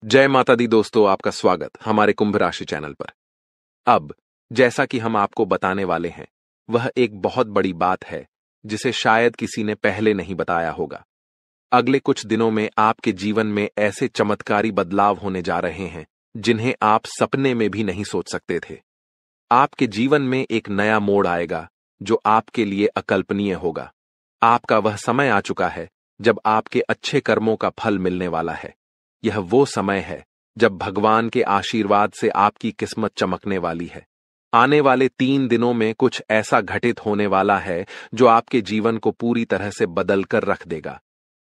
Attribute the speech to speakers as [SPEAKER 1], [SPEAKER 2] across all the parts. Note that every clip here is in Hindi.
[SPEAKER 1] जय माता दी दोस्तों, आपका स्वागत हमारे कुंभ राशि चैनल पर। अब जैसा कि हम आपको बताने वाले हैं, वह एक बहुत बड़ी बात है जिसे शायद किसी ने पहले नहीं बताया होगा। अगले कुछ दिनों में आपके जीवन में ऐसे चमत्कारी बदलाव होने जा रहे हैं जिन्हें आप सपने में भी नहीं सोच सकते थे। आपके जीवन में एक नया मोड़ आएगा जो आपके लिए अकल्पनीय होगा। आपका वह समय आ चुका है जब आपके अच्छे कर्मों का फल मिलने वाला है। यह वो समय है जब भगवान के आशीर्वाद से आपकी किस्मत चमकने वाली है। आने वाले 3 दिनों में कुछ ऐसा घटित होने वाला है जो आपके जीवन को पूरी तरह से बदल कर रख देगा।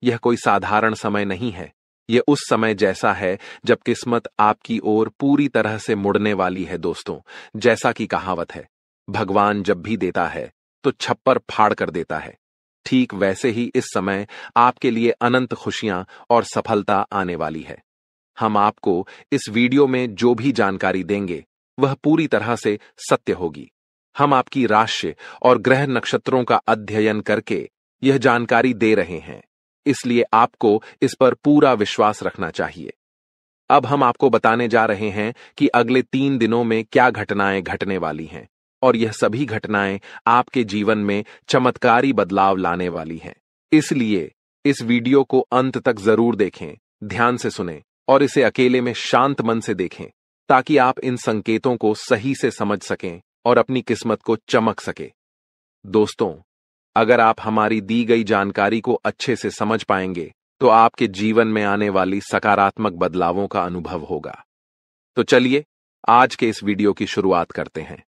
[SPEAKER 1] यह कोई साधारण समय नहीं है। यह उस समय जैसा है जब किस्मत आपकी ओर पूरी तरह से मुड़ने वाली है दोस्तों। जैसा कि कहावत है, भगवान जब भी देता है तो छप्पर फाड़ कर देता है। ठीक वैसे ही इस समय आपके लिए अनंत खुशियां और सफलता आने वाली है। हम आपको इस वीडियो में जो भी जानकारी देंगे वह पूरी तरह से सत्य होगी। हम आपकी राशि और ग्रह नक्षत्रों का अध्ययन करके यह जानकारी दे रहे हैं, इसलिए आपको इस पर पूरा विश्वास रखना चाहिए। अब हम आपको बताने जा रहे हैं कि अगले 3 दिनों में क्या घटनाएं घटने वाली हैं, और यह सभी घटनाएं आपके जीवन में चमत्कारी बदलाव लाने वाली हैं। इसलिए इस वीडियो को अंत तक जरूर देखें, ध्यान से सुनें और इसे अकेले में शांत मन से देखें, ताकि आप इन संकेतों को सही से समझ सकें और अपनी किस्मत को चमक सके। दोस्तों, अगर आप हमारी दी गई जानकारी को अच्छे से समझ पाएंगे तो आपके जीवन में आने वाली सकारात्मक बदलावों का अनुभव होगा। तो चलिए आज के इस वीडियो की शुरुआत करते हैं।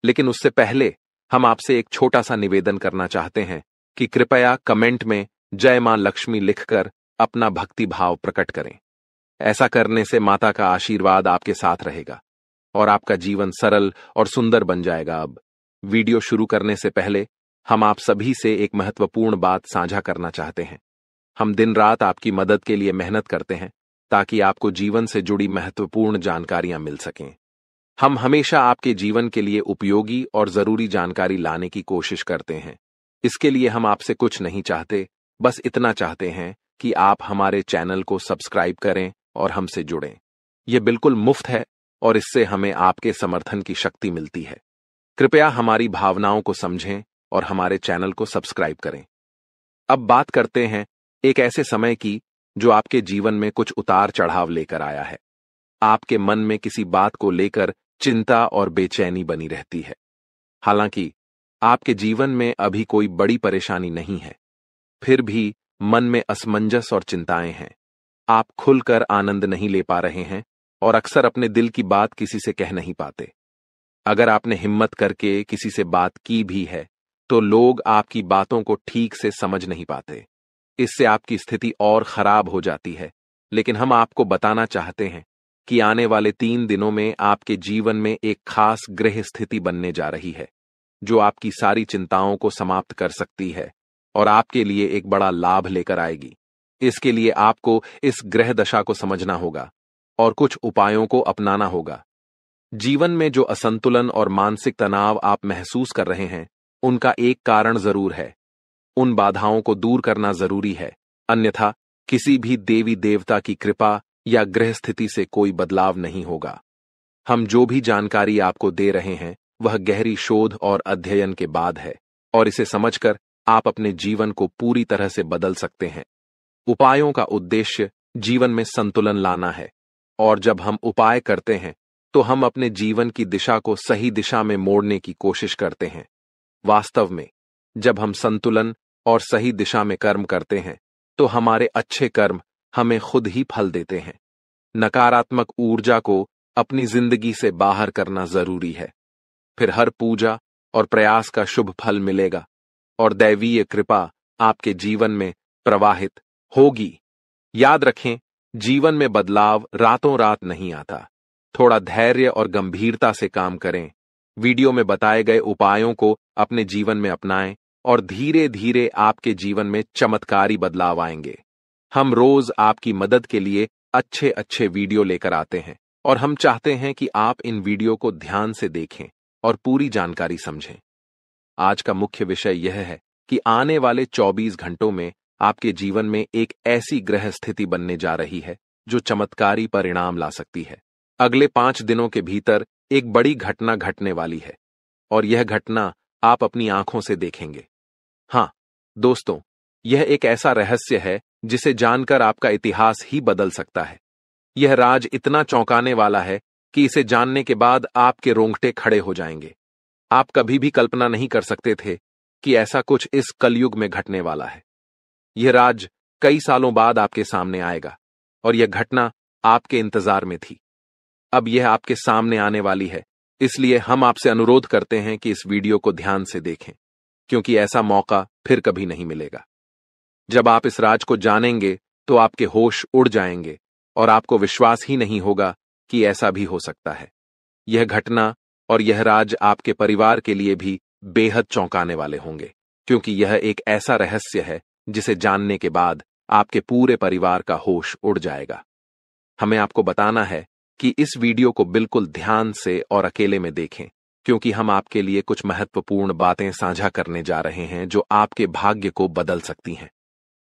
[SPEAKER 1] लेकिन उससे पहले हम आपसे एक छोटा सा निवेदन करना चाहते हैं कि कृपया कमेंट में जय मां लक्ष्मी लिखकर अपना भक्ति भाव प्रकट करें। ऐसा करने से माता का आशीर्वाद आपके साथ रहेगा और आपका जीवन सरल और सुंदर बन जाएगा। अब वीडियो शुरू करने से पहले हम आप सभी से एक महत्वपूर्ण बात साझा करना चाहते हैं। हम दिन रात आपकी मदद के लिए मेहनत करते हैं ताकि आपको जीवन से जुड़ी महत्वपूर्ण जानकारियां मिल सकें। हम हमेशा आपके जीवन के लिए उपयोगी और जरूरी जानकारी लाने की कोशिश करते हैं। इसके लिए हम आपसे कुछ नहीं चाहते, बस इतना चाहते हैं कि आप हमारे चैनल को सब्सक्राइब करें और हमसे जुड़ें। यह बिल्कुल मुफ्त है और इससे हमें आपके समर्थन की शक्ति मिलती है। कृपया हमारी भावनाओं को समझें और हमारे चैनल को सब्सक्राइब करें। अब बात करते हैं एक ऐसे समय की जो आपके जीवन में कुछ उतार चढ़ाव लेकर आया है। आपके मन में किसी बात को लेकर चिंता और बेचैनी बनी रहती है। हालांकि आपके जीवन में अभी कोई बड़ी परेशानी नहीं है, फिर भी मन में असमंजस और चिंताएं हैं। आप खुलकर आनंद नहीं ले पा रहे हैं और अक्सर अपने दिल की बात किसी से कह नहीं पाते। अगर आपने हिम्मत करके किसी से बात की भी है तो लोग आपकी बातों को ठीक से समझ नहीं पाते। इससे आपकी स्थिति और खराब हो जाती है। लेकिन हम आपको बताना चाहते हैं कि आने वाले 3 दिनों में आपके जीवन में एक खास ग्रह स्थिति बनने जा रही है जो आपकी सारी चिंताओं को समाप्त कर सकती है और आपके लिए एक बड़ा लाभ लेकर आएगी। इसके लिए आपको इस ग्रह दशा को समझना होगा और कुछ उपायों को अपनाना होगा। जीवन में जो असंतुलन और मानसिक तनाव आप महसूस कर रहे हैं, उनका एक कारण जरूर है। उन बाधाओं को दूर करना जरूरी है, अन्यथा किसी भी देवी देवता की कृपा या ग्रह स्थिति से कोई बदलाव नहीं होगा। हम जो भी जानकारी आपको दे रहे हैं वह गहरी शोध और अध्ययन के बाद है और इसे समझकर आप अपने जीवन को पूरी तरह से बदल सकते हैं। उपायों का उद्देश्य जीवन में संतुलन लाना है, और जब हम उपाय करते हैं तो हम अपने जीवन की दिशा को सही दिशा में मोड़ने की कोशिश करते हैं। वास्तव में जब हम संतुलन और सही दिशा में कर्म करते हैं तो हमारे अच्छे कर्म हमें खुद ही फल देते हैं। नकारात्मक ऊर्जा को अपनी जिंदगी से बाहर करना जरूरी है, फिर हर पूजा और प्रयास का शुभ फल मिलेगा और दैवीय कृपा आपके जीवन में प्रवाहित होगी। याद रखें, जीवन में बदलाव रातों रात नहीं आता। थोड़ा धैर्य और गंभीरता से काम करें। वीडियो में बताए गए उपायों को अपने जीवन में अपनाएं और धीरे धीरे आपके जीवन में चमत्कारी बदलाव आएंगे। हम रोज आपकी मदद के लिए अच्छे अच्छे वीडियो लेकर आते हैं और हम चाहते हैं कि आप इन वीडियो को ध्यान से देखें और पूरी जानकारी समझें। आज का मुख्य विषय यह है कि आने वाले 24 घंटों में आपके जीवन में एक ऐसी ग्रह स्थिति बनने जा रही है जो चमत्कारी परिणाम ला सकती है। अगले 5 दिनों के भीतर एक बड़ी घटना घटने वाली है और यह घटना आप अपनी आंखों से देखेंगे। हाँ दोस्तों, यह एक ऐसा रहस्य है जिसे जानकर आपका इतिहास ही बदल सकता है। यह राज इतना चौंकाने वाला है कि इसे जानने के बाद आपके रोंगटे खड़े हो जाएंगे। आप कभी भी कल्पना नहीं कर सकते थे कि ऐसा कुछ इस कलयुग में घटने वाला है। यह राज कई सालों बाद आपके सामने आएगा और यह घटना आपके इंतजार में थी। अब यह आपके सामने आने वाली है, इसलिए हम आपसे अनुरोध करते हैं कि इस वीडियो को ध्यान से देखें, क्योंकि ऐसा मौका फिर कभी नहीं मिलेगा। जब आप इस राज को जानेंगे तो आपके होश उड़ जाएंगे और आपको विश्वास ही नहीं होगा कि ऐसा भी हो सकता है। यह घटना और यह राज आपके परिवार के लिए भी बेहद चौंकाने वाले होंगे, क्योंकि यह एक ऐसा रहस्य है जिसे जानने के बाद आपके पूरे परिवार का होश उड़ जाएगा। हमें आपको बताना है कि इस वीडियो को बिल्कुल ध्यान से और अकेले में देखें, क्योंकि हम आपके लिए कुछ महत्वपूर्ण बातें साझा करने जा रहे हैं जो आपके भाग्य को बदल सकती हैं।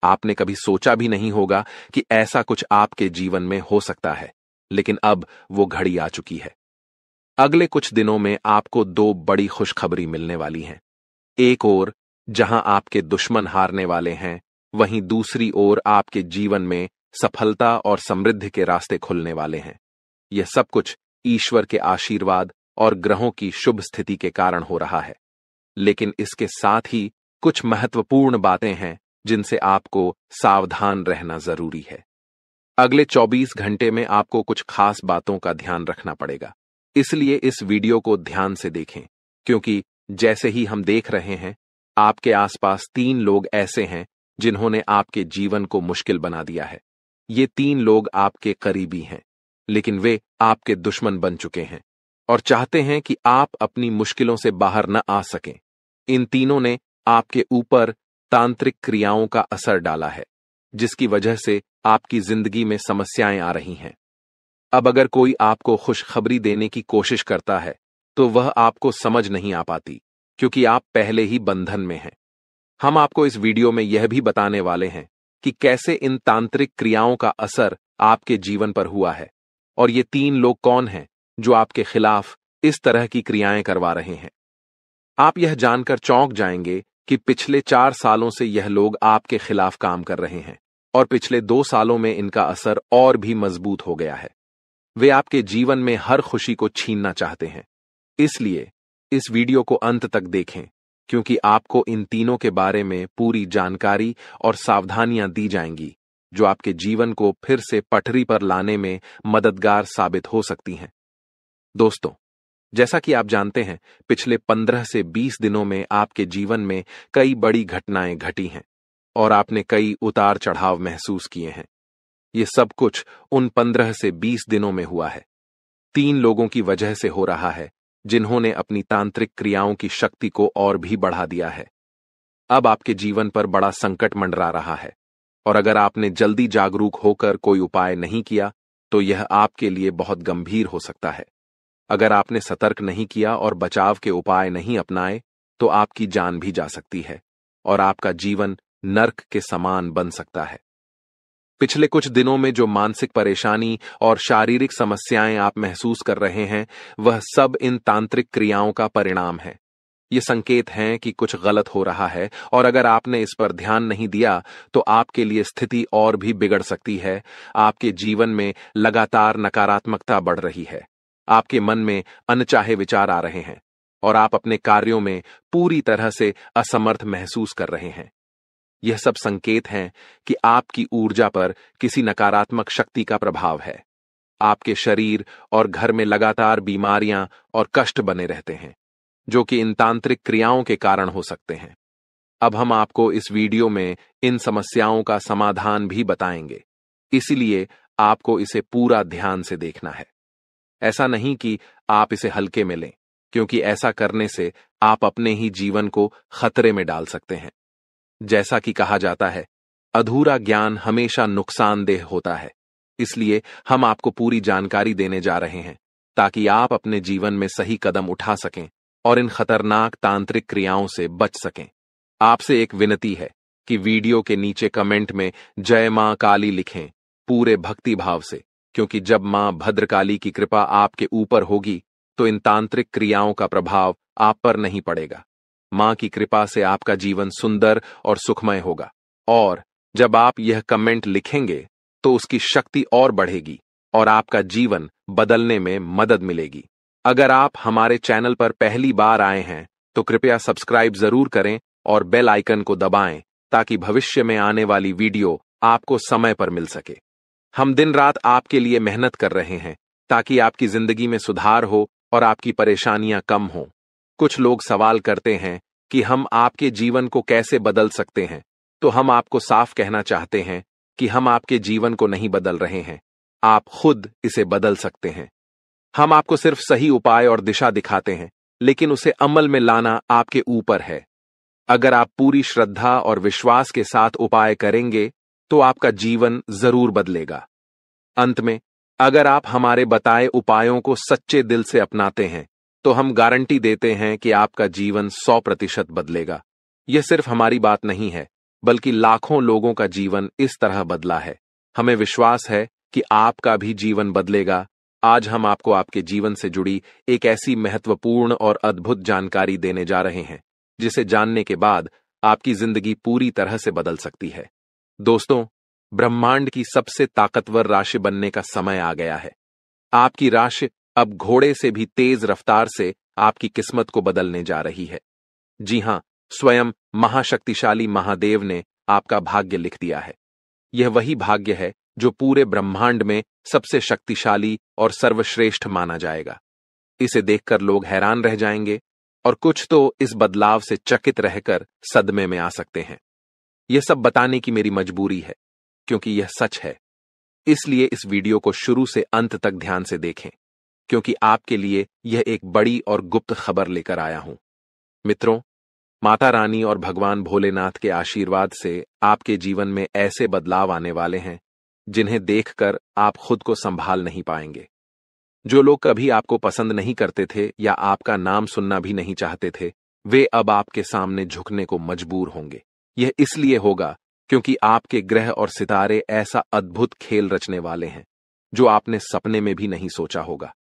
[SPEAKER 1] आपने कभी सोचा भी नहीं होगा कि ऐसा कुछ आपके जीवन में हो सकता है, लेकिन अब वो घड़ी आ चुकी है। अगले कुछ दिनों में आपको 2 बड़ी खुशखबरी मिलने वाली हैं। एक ओर जहां आपके दुश्मन हारने वाले हैं, वहीं दूसरी ओर आपके जीवन में सफलता और समृद्धि के रास्ते खुलने वाले हैं। यह सब कुछ ईश्वर के आशीर्वाद और ग्रहों की शुभ स्थिति के कारण हो रहा है, लेकिन इसके साथ ही कुछ महत्वपूर्ण बातें हैं जिनसे आपको सावधान रहना जरूरी है। अगले 24 घंटे में आपको कुछ खास बातों का ध्यान रखना पड़ेगा, इसलिए इस वीडियो को ध्यान से देखें, क्योंकि जैसे ही हम देख रहे हैं, आपके आसपास 3 लोग ऐसे हैं जिन्होंने आपके जीवन को मुश्किल बना दिया है। ये 3 लोग आपके करीबी हैं, लेकिन वे आपके दुश्मन बन चुके हैं और चाहते हैं कि आप अपनी मुश्किलों से बाहर न आ सकें। इन तीनों ने आपके ऊपर तांत्रिक क्रियाओं का असर डाला है, जिसकी वजह से आपकी जिंदगी में समस्याएं आ रही हैं। अब अगर कोई आपको खुशखबरी देने की कोशिश करता है, तो वह आपको समझ नहीं आ पाती, क्योंकि आप पहले ही बंधन में हैं। हम आपको इस वीडियो में यह भी बताने वाले हैं कि कैसे इन तांत्रिक क्रियाओं का असर आपके जीवन पर हुआ है और ये 3 लोग कौन हैं जो आपके खिलाफ इस तरह की क्रियाएं करवा रहे हैं। आप यह जानकर चौंक जाएंगे कि पिछले 4 सालों से यह लोग आपके खिलाफ काम कर रहे हैं और पिछले 2 सालों में इनका असर और भी मजबूत हो गया है। वे आपके जीवन में हर खुशी को छीनना चाहते हैं। इसलिए इस वीडियो को अंत तक देखें, क्योंकि आपको इन तीनों के बारे में पूरी जानकारी और सावधानियां दी जाएंगी, जो आपके जीवन को फिर से पटरी पर लाने में मददगार साबित हो सकती हैं। दोस्तों, जैसा कि आप जानते हैं, पिछले 15 से 20 दिनों में आपके जीवन में कई बड़ी घटनाएं घटी हैं और आपने कई उतार चढ़ाव महसूस किए हैं। ये सब कुछ उन 15 से 20 दिनों में हुआ है। 3 लोगों की वजह से हो रहा है, जिन्होंने अपनी तांत्रिक क्रियाओं की शक्ति को और भी बढ़ा दिया है। अब आपके जीवन पर बड़ा संकट मंडरा रहा है और अगर आपने जल्दी जागरूक होकर कोई उपाय नहीं किया, तो यह आपके लिए बहुत गंभीर हो सकता है। अगर आपने सतर्क नहीं किया और बचाव के उपाय नहीं अपनाए, तो आपकी जान भी जा सकती है और आपका जीवन नर्क के समान बन सकता है। पिछले कुछ दिनों में जो मानसिक परेशानी और शारीरिक समस्याएं आप महसूस कर रहे हैं, वह सब इन तांत्रिक क्रियाओं का परिणाम है। ये संकेत हैं कि कुछ गलत हो रहा है और अगर आपने इस पर ध्यान नहीं दिया, तो आपके लिए स्थिति और भी बिगड़ सकती है। आपके जीवन में लगातार नकारात्मकता बढ़ रही है, आपके मन में अनचाहे विचार आ रहे हैं और आप अपने कार्यों में पूरी तरह से असमर्थ महसूस कर रहे हैं। यह सब संकेत हैं कि आपकी ऊर्जा पर किसी नकारात्मक शक्ति का प्रभाव है। आपके शरीर और घर में लगातार बीमारियां और कष्ट बने रहते हैं, जो कि इन तांत्रिक क्रियाओं के कारण हो सकते हैं। अब हम आपको इस वीडियो में इन समस्याओं का समाधान भी बताएंगे, इसलिए आपको इसे पूरा ध्यान से देखना है। ऐसा नहीं कि आप इसे हल्के में लें, क्योंकि ऐसा करने से आप अपने ही जीवन को खतरे में डाल सकते हैं। जैसा कि कहा जाता है, अधूरा ज्ञान हमेशा नुकसानदेह होता है। इसलिए हम आपको पूरी जानकारी देने जा रहे हैं, ताकि आप अपने जीवन में सही कदम उठा सकें और इन खतरनाक तांत्रिक क्रियाओं से बच सकें। आपसे एक विनती है कि वीडियो के नीचे कमेंट में जय मां काली लिखें पूरे भक्ति भाव से, क्योंकि जब मां भद्रकाली की कृपा आपके ऊपर होगी तो इन तांत्रिक क्रियाओं का प्रभाव आप पर नहीं पड़ेगा। मां की कृपा से आपका जीवन सुंदर और सुखमय होगा। और जब आप यह कमेंट लिखेंगे तो उसकी शक्ति और बढ़ेगी और आपका जीवन बदलने में मदद मिलेगी। अगर आप हमारे चैनल पर पहली बार आए हैं तो कृपया सब्सक्राइब जरूर करें और बेल आइकन को दबाएं ताकि भविष्य में आने वाली वीडियो आपको समय पर मिल सके। हम दिन रात आपके लिए मेहनत कर रहे हैं ताकि आपकी जिंदगी में सुधार हो और आपकी परेशानियां कम हों। कुछ लोग सवाल करते हैं कि हम आपके जीवन को कैसे बदल सकते हैं, तो हम आपको साफ कहना चाहते हैं कि हम आपके जीवन को नहीं बदल रहे हैं, आप खुद इसे बदल सकते हैं। हम आपको सिर्फ सही उपाय और दिशा दिखाते हैं, लेकिन उसे अमल में लाना आपके ऊपर है। अगर आप पूरी श्रद्धा और विश्वास के साथ उपाय करेंगे तो आपका जीवन जरूर बदलेगा। अंत में, अगर आप हमारे बताए उपायों को सच्चे दिल से अपनाते हैं तो हम गारंटी देते हैं कि आपका जीवन 100% बदलेगा। यह सिर्फ हमारी बात नहीं है, बल्कि लाखों लोगों का जीवन इस तरह बदला है। हमें विश्वास है कि आपका भी जीवन बदलेगा। आज हम आपको आपके जीवन से जुड़ी एक ऐसी महत्वपूर्ण और अद्भुत जानकारी देने जा रहे हैं जिसे जानने के बाद आपकी जिंदगी पूरी तरह से बदल सकती है। दोस्तों, ब्रह्मांड की सबसे ताकतवर राशि बनने का समय आ गया है। आपकी राशि अब घोड़े से भी तेज रफ्तार से आपकी किस्मत को बदलने जा रही है। जी हां, स्वयं महाशक्तिशाली महादेव ने आपका भाग्य लिख दिया है। यह वही भाग्य है जो पूरे ब्रह्मांड में सबसे शक्तिशाली और सर्वश्रेष्ठ माना जाएगा। इसे देखकर लोग हैरान रह जाएंगे और कुछ तो इस बदलाव से चकित रहकर सदमे में आ सकते हैं। यह सब बताने की मेरी मजबूरी है, क्योंकि यह सच है। इसलिए इस वीडियो को शुरू से अंत तक ध्यान से देखें, क्योंकि आपके लिए यह एक बड़ी और गुप्त खबर लेकर आया हूं। मित्रों, माता रानी और भगवान भोलेनाथ के आशीर्वाद से आपके जीवन में ऐसे बदलाव आने वाले हैं जिन्हें देखकर आप खुद को संभाल नहीं पाएंगे। जो लोग कभी आपको पसंद नहीं करते थे या आपका नाम सुनना भी नहीं चाहते थे, वे अब आपके सामने झुकने को मजबूर होंगे। यह इसलिए होगा क्योंकि आपके ग्रह और सितारे ऐसा अद्भुत खेल रचने वाले हैं जो आपने सपने में भी नहीं सोचा होगा।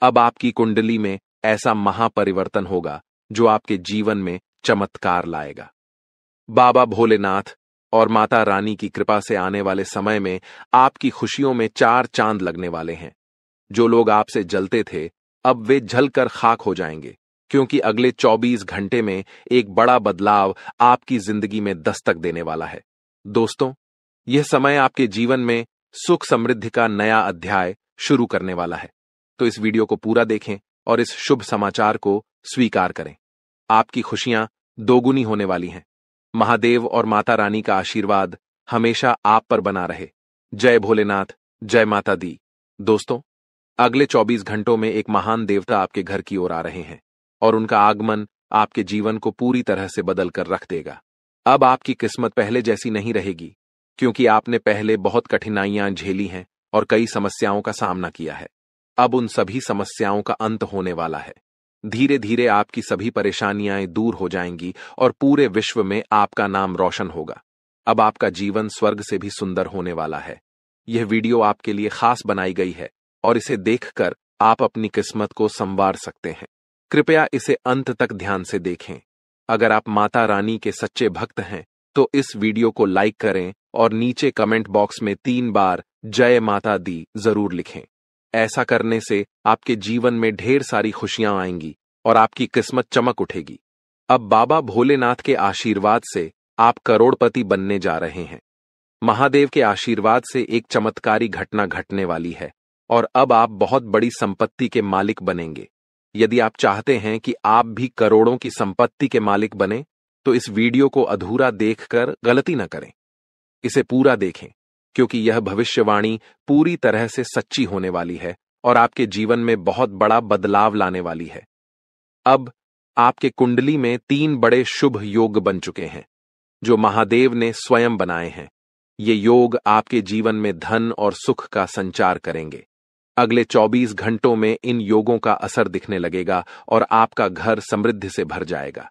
[SPEAKER 1] अब आपकी कुंडली में ऐसा महापरिवर्तन होगा जो आपके जीवन में चमत्कार लाएगा। बाबा भोलेनाथ और माता रानी की कृपा से आने वाले समय में आपकी खुशियों में 4 चांद लगने वाले हैं। जो लोग आपसे जलते थे, अब वे जलकर खाक हो जाएंगे, क्योंकि अगले 24 घंटे में एक बड़ा बदलाव आपकी जिंदगी में दस्तक देने वाला है। दोस्तों, यह समय आपके जीवन में सुख समृद्धि का नया अध्याय शुरू करने वाला है। तो इस वीडियो को पूरा देखें और इस शुभ समाचार को स्वीकार करें। आपकी खुशियां दोगुनी होने वाली हैं। महादेव और माता रानी का आशीर्वाद हमेशा आप पर बना रहे। जय भोलेनाथ, जय माता दी। दोस्तों, अगले 24 घंटों में एक महान देवता आपके घर की ओर आ रहे हैं और उनका आगमन आपके जीवन को पूरी तरह से बदल कर रख देगा। अब आपकी किस्मत पहले जैसी नहीं रहेगी, क्योंकि आपने पहले बहुत कठिनाइयां झेली हैं और कई समस्याओं का सामना किया है। अब उन सभी समस्याओं का अंत होने वाला है। धीरे धीरे आपकी सभी परेशानियां दूर हो जाएंगी और पूरे विश्व में आपका नाम रोशन होगा। अब आपका जीवन स्वर्ग से भी सुंदर होने वाला है। यह वीडियो आपके लिए खास बनाई गई है और इसे देखकर आप अपनी किस्मत को संवार सकते हैं। कृपया इसे अंत तक ध्यान से देखें। अगर आप माता रानी के सच्चे भक्त हैं तो इस वीडियो को लाइक करें और नीचे कमेंट बॉक्स में 3 बार जय माता दी जरूर लिखें। ऐसा करने से आपके जीवन में ढेर सारी खुशियां आएंगी और आपकी किस्मत चमक उठेगी। अब बाबा भोलेनाथ के आशीर्वाद से आप करोड़पति बनने जा रहे हैं। महादेव के आशीर्वाद से एक चमत्कारी घटना घटने वाली है और अब आप बहुत बड़ी संपत्ति के मालिक बनेंगे। यदि आप चाहते हैं कि आप भी करोड़ों की संपत्ति के मालिक बने, तो इस वीडियो को अधूरा देखकर गलती न करें। इसे पूरा देखें, क्योंकि यह भविष्यवाणी पूरी तरह से सच्ची होने वाली है और आपके जीवन में बहुत बड़ा बदलाव लाने वाली है। अब आपके कुंडली में 3 बड़े शुभ योग बन चुके हैं, जो महादेव ने स्वयं बनाए हैं। ये योग आपके जीवन में धन और सुख का संचार करेंगे। अगले 24 घंटों में इन योगों का असर दिखने लगेगा और आपका घर समृद्धि से भर जाएगा।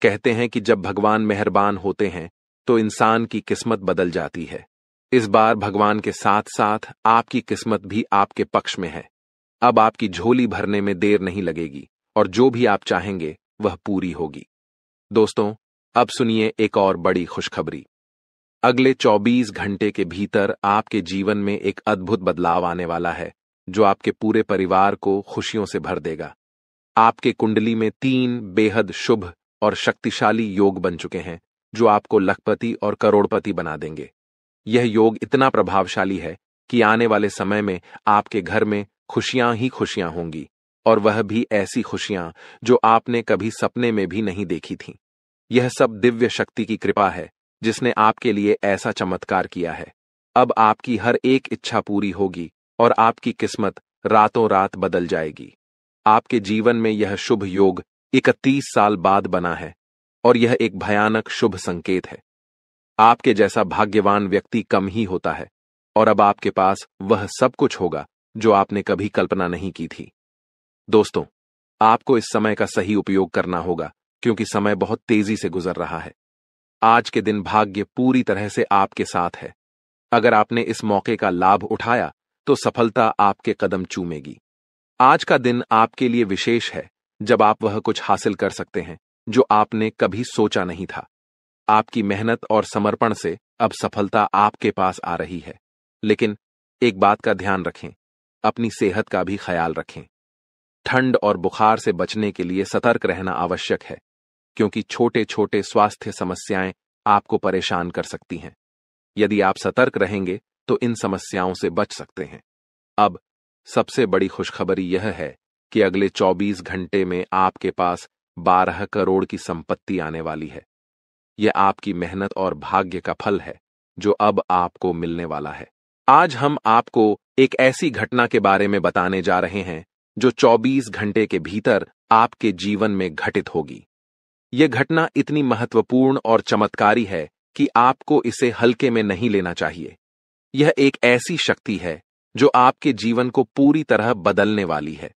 [SPEAKER 1] कहते हैं कि जब भगवान मेहरबान होते हैं तो इंसान की किस्मत बदल जाती है। इस बार भगवान के साथ साथ आपकी किस्मत भी आपके पक्ष में है। अब आपकी झोली भरने में देर नहीं लगेगी और जो भी आप चाहेंगे वह पूरी होगी। दोस्तों, अब सुनिए एक और बड़ी खुशखबरी। अगले 24 घंटे के भीतर आपके जीवन में एक अद्भुत बदलाव आने वाला है जो आपके पूरे परिवार को खुशियों से भर देगा। आपके कुंडली में 3 बेहद शुभ और शक्तिशाली योग बन चुके हैं जो आपको लखपति और करोड़पति बना देंगे। यह योग इतना प्रभावशाली है कि आने वाले समय में आपके घर में खुशियां ही खुशियां होंगी, और वह भी ऐसी खुशियां जो आपने कभी सपने में भी नहीं देखी थीं। यह सब दिव्य शक्ति की कृपा है जिसने आपके लिए ऐसा चमत्कार किया है। अब आपकी हर एक इच्छा पूरी होगी और आपकी किस्मत रातों रात बदल जाएगी। आपके जीवन में यह शुभ योग 31 साल बाद बना है और यह एक भयानक शुभ संकेत है। आपके जैसा भाग्यवान व्यक्ति कम ही होता है और अब आपके पास वह सब कुछ होगा जो आपने कभी कल्पना नहीं की थी। दोस्तों, आपको इस समय का सही उपयोग करना होगा क्योंकि समय बहुत तेजी से गुजर रहा है। आज के दिन भाग्य पूरी तरह से आपके साथ है। अगर आपने इस मौके का लाभ उठाया तो सफलता आपके कदम चूमेगी। आज का दिन आपके लिए विशेष है जब आप वह कुछ हासिल कर सकते हैं जो आपने कभी सोचा नहीं था। आपकी मेहनत और समर्पण से अब सफलता आपके पास आ रही है। लेकिन एक बात का ध्यान रखें, अपनी सेहत का भी ख्याल रखें। ठंड और बुखार से बचने के लिए सतर्क रहना आवश्यक है क्योंकि छोटे छोटे स्वास्थ्य समस्याएं आपको परेशान कर सकती हैं। यदि आप सतर्क रहेंगे तो इन समस्याओं से बच सकते हैं। अब सबसे बड़ी खुशखबरी यह है कि अगले 24 घंटे में आपके पास 12 करोड़ की संपत्ति आने वाली है। यह आपकी मेहनत और भाग्य का फल है जो अब आपको मिलने वाला है। आज हम आपको एक ऐसी घटना के बारे में बताने जा रहे हैं जो 24 घंटे के भीतर आपके जीवन में घटित होगी। यह घटना इतनी महत्वपूर्ण और चमत्कारी है कि आपको इसे हल्के में नहीं लेना चाहिए। यह एक ऐसी शक्ति है जो आपके जीवन को पूरी तरह बदलने वाली है।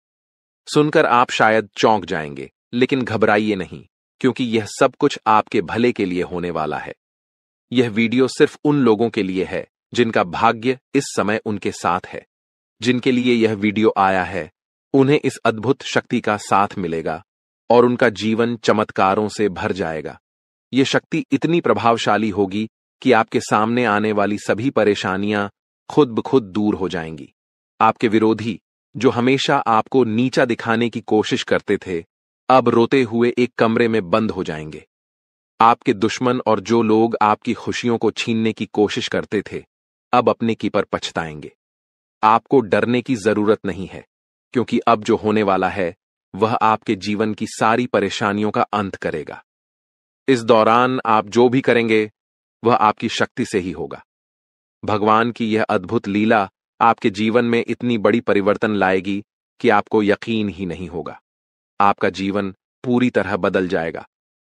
[SPEAKER 1] सुनकर आप शायद चौंक जाएंगे, लेकिन घबराइए नहीं क्योंकि यह सब कुछ आपके भले के लिए होने वाला है। यह वीडियो सिर्फ उन लोगों के लिए है जिनका भाग्य इस समय उनके साथ है। जिनके लिए यह वीडियो आया है उन्हें इस अद्भुत शक्ति का साथ मिलेगा और उनका जीवन चमत्कारों से भर जाएगा। यह शक्ति इतनी प्रभावशाली होगी कि आपके सामने आने वाली सभी परेशानियां खुद ब खुद दूर हो जाएंगी। आपके विरोधी जो हमेशा आपको नीचा दिखाने की कोशिश करते थे, अब रोते हुए एक कमरे में बंद हो जाएंगे। आपके दुश्मन और जो लोग आपकी खुशियों को छीनने की कोशिश करते थे, अब अपने की पर पछताएंगे। आपको डरने की जरूरत नहीं है क्योंकि अब जो होने वाला है वह आपके जीवन की सारी परेशानियों का अंत करेगा। इस दौरान आप जो भी करेंगे वह आपकी शक्ति से ही होगा। भगवान की यह अद्भुत लीला आपके जीवन में इतनी बड़ी परिवर्तन लाएगी कि आपको यकीन ही नहीं होगा। आपका जीवन पूरी तरह बदल जाएगा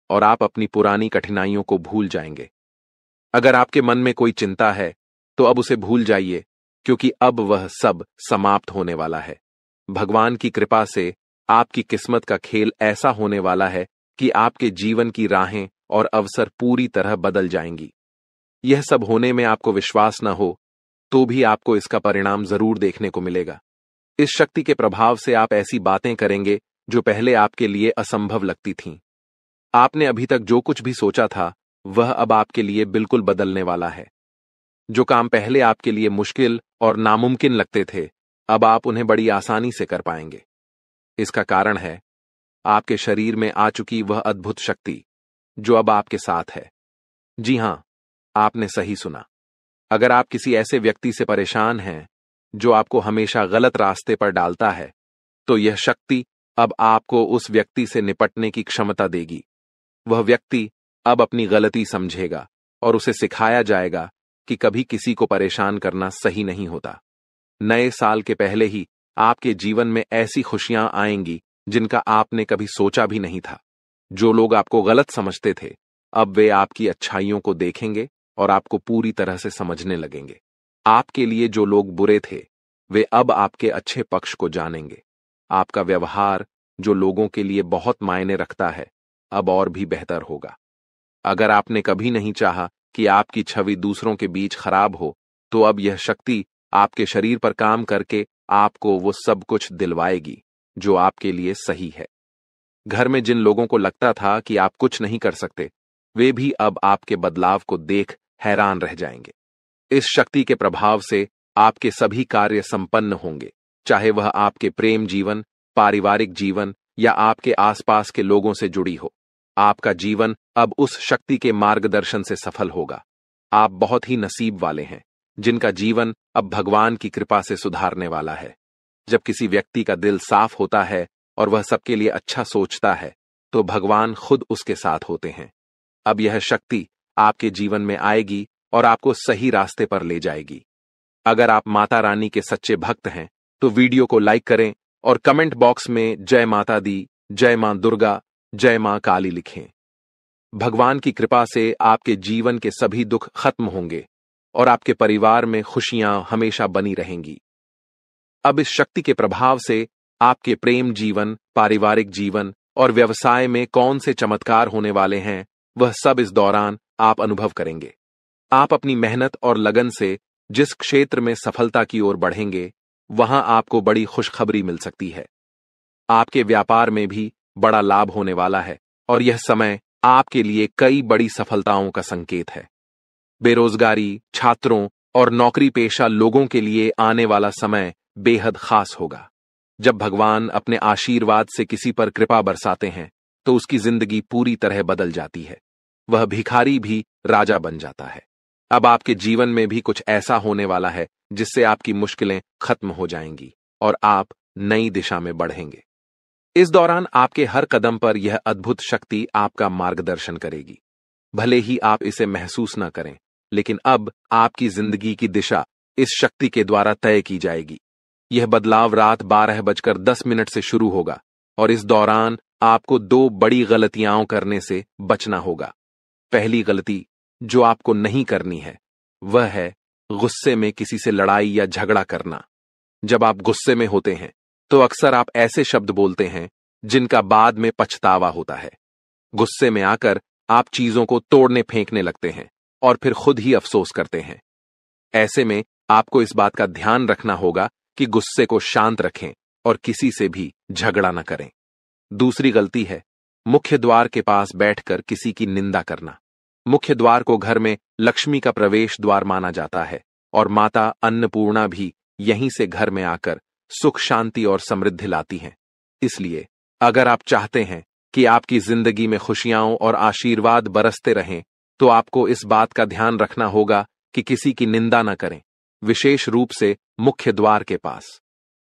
[SPEAKER 1] और आप अपनी पुरानी कठिनाइयों को भूल जाएंगे। अगर आपके मन में कोई चिंता है तो अब उसे भूल जाइए क्योंकि अब वह सब समाप्त होने वाला है। भगवान की कृपा से आपकी किस्मत का खेल ऐसा होने वाला है कि आपके जीवन की राहें और अवसर पूरी तरह बदल जाएंगी। यह सब होने में आपको विश्वास न हो तो भी आपको इसका परिणाम जरूर देखने को मिलेगा। इस शक्ति के प्रभाव से आप ऐसी बातें करेंगे जो पहले आपके लिए असंभव लगती थीं। आपने अभी तक जो कुछ भी सोचा था वह अब आपके लिए बिल्कुल बदलने वाला है। जो काम पहले आपके लिए मुश्किल और नामुमकिन लगते थे, अब आप उन्हें बड़ी आसानी से कर पाएंगे। इसका कारण है आपके शरीर में आ चुकी वह अद्भुत शक्ति जो अब आपके साथ है। जी हां, आपने सही सुना। अगर आप किसी ऐसे व्यक्ति से परेशान हैं जो आपको हमेशा गलत रास्ते पर डालता है, तो यह शक्ति अब आपको उस व्यक्ति से निपटने की क्षमता देगी। वह व्यक्ति अब अपनी गलती समझेगा और उसे सिखाया जाएगा कि कभी किसी को परेशान करना सही नहीं होता। नए साल के पहले ही आपके जीवन में ऐसी खुशियां आएंगी जिनका आपने कभी सोचा भी नहीं था। जो लोग आपको गलत समझते थे, अब वे आपकी अच्छाइयों को देखेंगे और आपको पूरी तरह से समझने लगेंगे। आपके लिए जो लोग बुरे थे, वे अब आपके अच्छे पक्ष को जानेंगे। आपका व्यवहार जो लोगों के लिए बहुत मायने रखता है, अब और भी बेहतर होगा। अगर आपने कभी नहीं चाहा कि आपकी छवि दूसरों के बीच खराब हो, तो अब यह शक्ति आपके शरीर पर काम करके आपको वो सब कुछ दिलवाएगी जो आपके लिए सही है। घर में जिन लोगों को लगता था कि आप कुछ नहीं कर सकते, वे भी अब आपके बदलाव को देख हैरान रह जाएंगे। इस शक्ति के प्रभाव से आपके सभी कार्य संपन्न होंगे, चाहे वह आपके प्रेम जीवन, पारिवारिक जीवन या आपके आसपास के लोगों से जुड़ी हो। आपका जीवन अब उस शक्ति के मार्गदर्शन से सफल होगा। आप बहुत ही नसीब वाले हैं जिनका जीवन अब भगवान की कृपा से सुधारने वाला है। जब किसी व्यक्ति का दिल साफ होता है और वह सबके लिए अच्छा सोचता है, तो भगवान खुद उसके साथ होते हैं। अब यह शक्ति आपके जीवन में आएगी और आपको सही रास्ते पर ले जाएगी। अगर आप माता रानी के सच्चे भक्त हैं, तो वीडियो को लाइक करें और कमेंट बॉक्स में जय माता दी, जय मां दुर्गा, जय मां काली लिखें। भगवान की कृपा से आपके जीवन के सभी दुख खत्म होंगे और आपके परिवार में खुशियां हमेशा बनी रहेंगी। अब इस शक्ति के प्रभाव से आपके प्रेम जीवन, पारिवारिक जीवन और व्यवसाय में कौन से चमत्कार होने वाले हैं, वह सब इस दौरान आप अनुभव करेंगे। आप अपनी मेहनत और लगन से जिस क्षेत्र में सफलता की ओर बढ़ेंगे, वहां आपको बड़ी खुशखबरी मिल सकती है। आपके व्यापार में भी बड़ा लाभ होने वाला है और यह समय आपके लिए कई बड़ी सफलताओं का संकेत है। बेरोजगारी, छात्रों और नौकरी पेशा लोगों के लिए आने वाला समय बेहद खास होगा। जब भगवान अपने आशीर्वाद से किसी पर कृपा बरसाते हैं, तो उसकी जिंदगी पूरी तरह बदल जाती है। वह भिखारी भी राजा बन जाता है। अब आपके जीवन में भी कुछ ऐसा होने वाला है जिससे आपकी मुश्किलें खत्म हो जाएंगी और आप नई दिशा में बढ़ेंगे। इस दौरान आपके हर कदम पर यह अद्भुत शक्ति आपका मार्गदर्शन करेगी। भले ही आप इसे महसूस न करें, लेकिन अब आपकी जिंदगी की दिशा इस शक्ति के द्वारा तय की जाएगी। यह बदलाव रात 12:10 से शुरू होगा और इस दौरान आपको 2 बड़ी गलतियां करने से बचना होगा। पहली गलती जो आपको नहीं करनी है, वह है गुस्से में किसी से लड़ाई या झगड़ा करना। जब आप गुस्से में होते हैं, तो अक्सर आप ऐसे शब्द बोलते हैं जिनका बाद में पछतावा होता है। गुस्से में आकर आप चीजों को तोड़ने फेंकने लगते हैं और फिर खुद ही अफसोस करते हैं। ऐसे में आपको इस बात का ध्यान रखना होगा कि गुस्से को शांत रखें और किसी से भी झगड़ा न करें। दूसरी गलती है मुख्य द्वार के पास बैठकर किसी की निंदा करना। मुख्य द्वार को घर में लक्ष्मी का प्रवेश द्वार माना जाता है और माता अन्नपूर्णा भी यहीं से घर में आकर सुख, शांति और समृद्धि लाती हैं। इसलिए अगर आप चाहते हैं कि आपकी जिंदगी में खुशियां और आशीर्वाद बरसते रहें, तो आपको इस बात का ध्यान रखना होगा कि किसी की निंदा न करें, विशेष रूप से मुख्य द्वार के पास।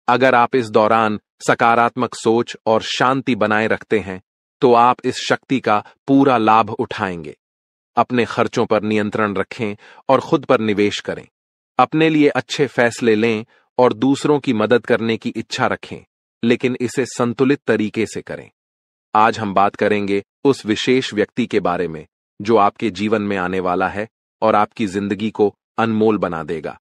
[SPEAKER 1] अगर आप इस दौरान सकारात्मक सोच और शांति बनाए रखते हैं, तो आप इस शक्ति का पूरा लाभ उठाएंगे। अपने खर्चों पर नियंत्रण रखें और खुद पर निवेश करें। अपने लिए अच्छे फैसले लें और दूसरों की मदद करने की इच्छा रखें, लेकिन इसे संतुलित तरीके से करें। आज हम बात करेंगे उस विशेष व्यक्ति के बारे में जो आपके जीवन में आने वाला है और आपकी जिंदगी को अनमोल बना देगा।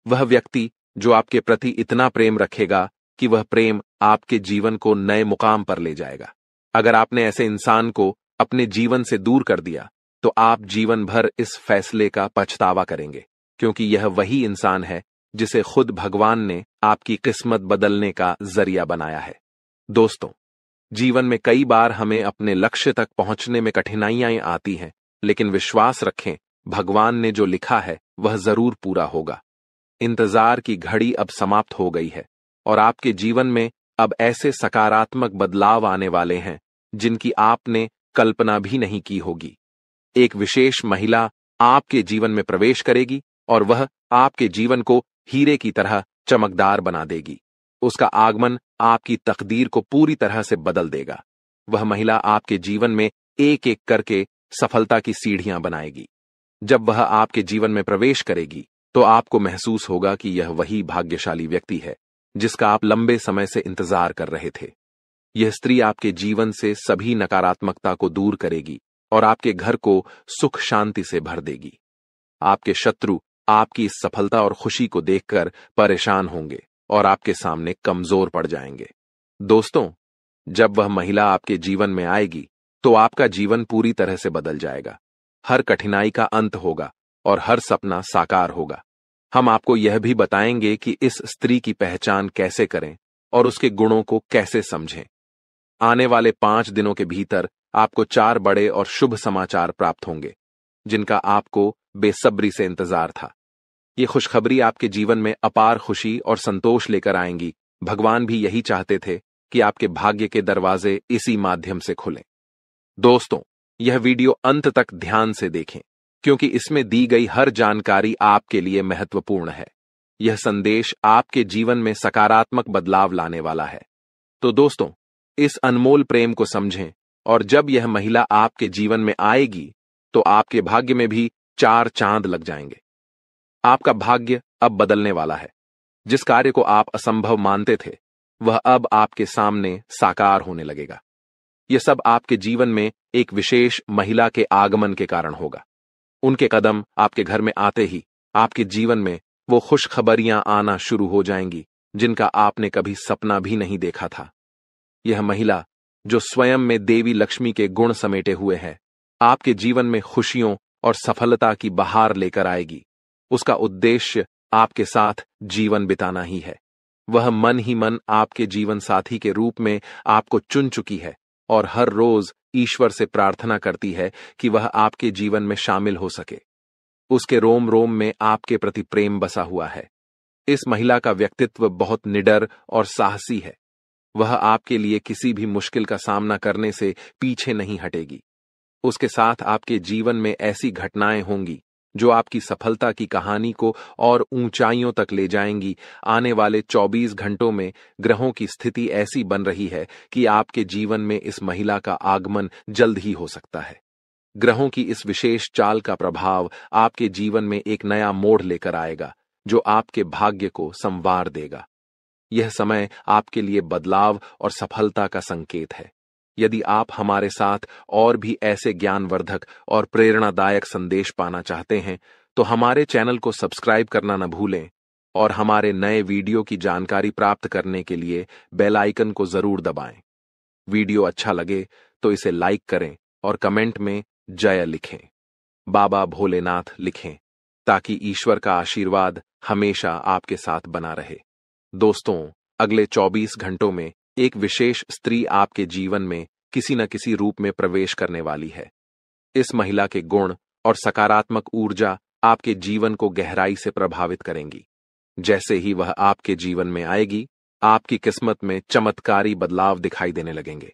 [SPEAKER 1] वह व्यक्ति जो आपके प्रति इतना प्रेम रखेगा कि वह प्रेम आपके जीवन को नए मुकाम पर ले जाएगा। अगर आपने ऐसे इंसान को अपने जीवन से दूर कर दिया, तो आप जीवन भर इस फैसले का पछतावा करेंगे, क्योंकि यह वही इंसान है जिसे खुद भगवान ने आपकी किस्मत बदलने का जरिया बनाया है। दोस्तों, जीवन में कई बार हमें अपने लक्ष्य तक पहुंचने में कठिनाइयां आती हैं, लेकिन विश्वास रखें, भगवान ने जो लिखा है वह जरूर पूरा होगा। इंतजार की घड़ी अब समाप्त हो गई है और आपके जीवन में अब ऐसे सकारात्मक बदलाव आने वाले हैं जिनकी आपने कल्पना भी नहीं की होगी। एक विशेष महिला आपके जीवन में प्रवेश करेगी और वह आपके जीवन को हीरे की तरह चमकदार बना देगी। उसका आगमन आपकी तकदीर को पूरी तरह से बदल देगा। वह महिला आपके जीवन में एक एक करके सफलता की सीढ़ियां बनाएगी। जब वह आपके जीवन में प्रवेश करेगी, तो आपको महसूस होगा कि यह वही भाग्यशाली व्यक्ति है जिसका आप लंबे समय से इंतजार कर रहे थे। यह स्त्री आपके जीवन से सभी नकारात्मकता को दूर करेगी और आपके घर को सुख शांति से भर देगी। आपके शत्रु आपकी इस सफलता और खुशी को देखकर परेशान होंगे और आपके सामने कमजोर पड़ जाएंगे। दोस्तों, जब वह महिला आपके जीवन में आएगी, तो आपका जीवन पूरी तरह से बदल जाएगा। हर कठिनाई का अंत होगा और हर सपना साकार होगा। हम आपको यह भी बताएंगे कि इस स्त्री की पहचान कैसे करें और उसके गुणों को कैसे समझें। आने वाले 5 दिनों के भीतर आपको 4 बड़े और शुभ समाचार प्राप्त होंगे, जिनका आपको बेसब्री से इंतजार था। ये खुशखबरी आपके जीवन में अपार खुशी और संतोष लेकर आएंगी। भगवान भी यही चाहते थे कि आपके भाग्य के दरवाजे इसी माध्यम से खुलें। दोस्तों, यह वीडियो अंत तक ध्यान से देखें, क्योंकि इसमें दी गई हर जानकारी आपके लिए महत्वपूर्ण है। यह संदेश आपके जीवन में सकारात्मक बदलाव लाने वाला है। तो दोस्तों, इस अनमोल प्रेम को समझें, और जब यह महिला आपके जीवन में आएगी तो आपके भाग्य में भी 4 चांद लग जाएंगे। आपका भाग्य अब बदलने वाला है। जिस कार्य को आप असंभव मानते थे, वह अब आपके सामने साकार होने लगेगा। यह सब आपके जीवन में एक विशेष महिला के आगमन के कारण होगा। उनके कदम आपके घर में आते ही आपके जीवन में वो खुशखबरियां आना शुरू हो जाएंगी, जिनका आपने कभी सपना भी नहीं देखा था। यह महिला, जो स्वयं में देवी लक्ष्मी के गुण समेटे हुए है, आपके जीवन में खुशियों और सफलता की बहार लेकर आएगी। उसका उद्देश्य आपके साथ जीवन बिताना ही है। वह मन ही मन आपके जीवन साथी के रूप में आपको चुन चुकी है और हर रोज ईश्वर से प्रार्थना करती है कि वह आपके जीवन में शामिल हो सके। उसके रोम रोम में आपके प्रति प्रेम बसा हुआ है। इस महिला का व्यक्तित्व बहुत निडर और साहसी है। वह आपके लिए किसी भी मुश्किल का सामना करने से पीछे नहीं हटेगी। उसके साथ आपके जीवन में ऐसी घटनाएं होंगी जो आपकी सफलता की कहानी को और ऊंचाइयों तक ले जाएंगी। आने वाले 24 घंटों में ग्रहों की स्थिति ऐसी बन रही है कि आपके जीवन में इस महिला का आगमन जल्द ही हो सकता है। ग्रहों की इस विशेष चाल का प्रभाव आपके जीवन में एक नया मोड़ लेकर आएगा, जो आपके भाग्य को संवार देगा। यह समय आपके लिए बदलाव और सफलता का संकेत है। यदि आप हमारे साथ और भी ऐसे ज्ञानवर्धक और प्रेरणादायक संदेश पाना चाहते हैं, तो हमारे चैनल को सब्सक्राइब करना न भूलें और हमारे नए वीडियो की जानकारी प्राप्त करने के लिए बेल आइकन को जरूर दबाएं। वीडियो अच्छा लगे तो इसे लाइक करें और कमेंट में जय लिखें, बाबा भोलेनाथ लिखें, ताकि ईश्वर का आशीर्वाद हमेशा आपके साथ बना रहे। दोस्तों, अगले 24 घंटों में एक विशेष स्त्री आपके जीवन में किसी न किसी रूप में प्रवेश करने वाली है। इस महिला के गुण और सकारात्मक ऊर्जा आपके जीवन को गहराई से प्रभावित करेंगी। जैसे ही वह आपके जीवन में आएगी, आपकी किस्मत में चमत्कारी बदलाव दिखाई देने लगेंगे।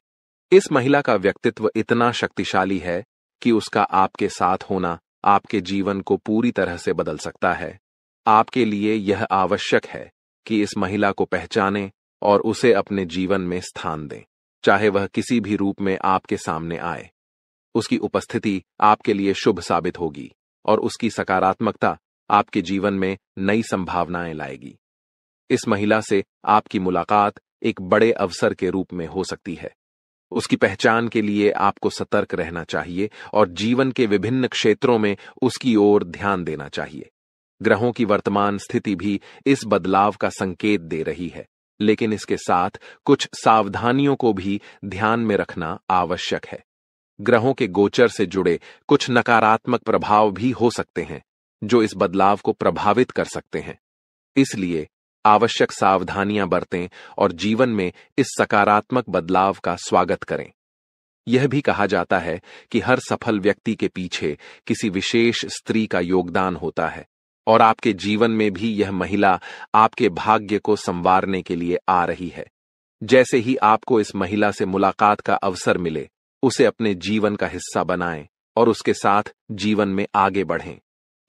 [SPEAKER 1] इस महिला का व्यक्तित्व इतना शक्तिशाली है कि उसका आपके साथ होना आपके जीवन को पूरी तरह से बदल सकता है। आपके लिए यह आवश्यक है कि इस महिला को पहचानें और उसे अपने जीवन में स्थान दें, चाहे वह किसी भी रूप में आपके सामने आए। उसकी उपस्थिति आपके लिए शुभ साबित होगी और उसकी सकारात्मकता आपके जीवन में नई संभावनाएं लाएगी। इस महिला से आपकी मुलाकात एक बड़े अवसर के रूप में हो सकती है। उसकी पहचान के लिए आपको सतर्क रहना चाहिए और जीवन के विभिन्न क्षेत्रों में उसकी ओर ध्यान देना चाहिए। ग्रहों की वर्तमान स्थिति भी इस बदलाव का संकेत दे रही है, लेकिन इसके साथ कुछ सावधानियों को भी ध्यान में रखना आवश्यक है। ग्रहों के गोचर से जुड़े कुछ नकारात्मक प्रभाव भी हो सकते हैं, जो इस बदलाव को प्रभावित कर सकते हैं। इसलिए आवश्यक सावधानियां बरतें और जीवन में इस सकारात्मक बदलाव का स्वागत करें। यह भी कहा जाता है कि हर सफल व्यक्ति के पीछे किसी विशेष स्त्री का योगदान होता है, और आपके जीवन में भी यह महिला आपके भाग्य को संवारने के लिए आ रही है। जैसे ही आपको इस महिला से मुलाकात का अवसर मिले, उसे अपने जीवन का हिस्सा बनाएं और उसके साथ जीवन में आगे बढ़ें।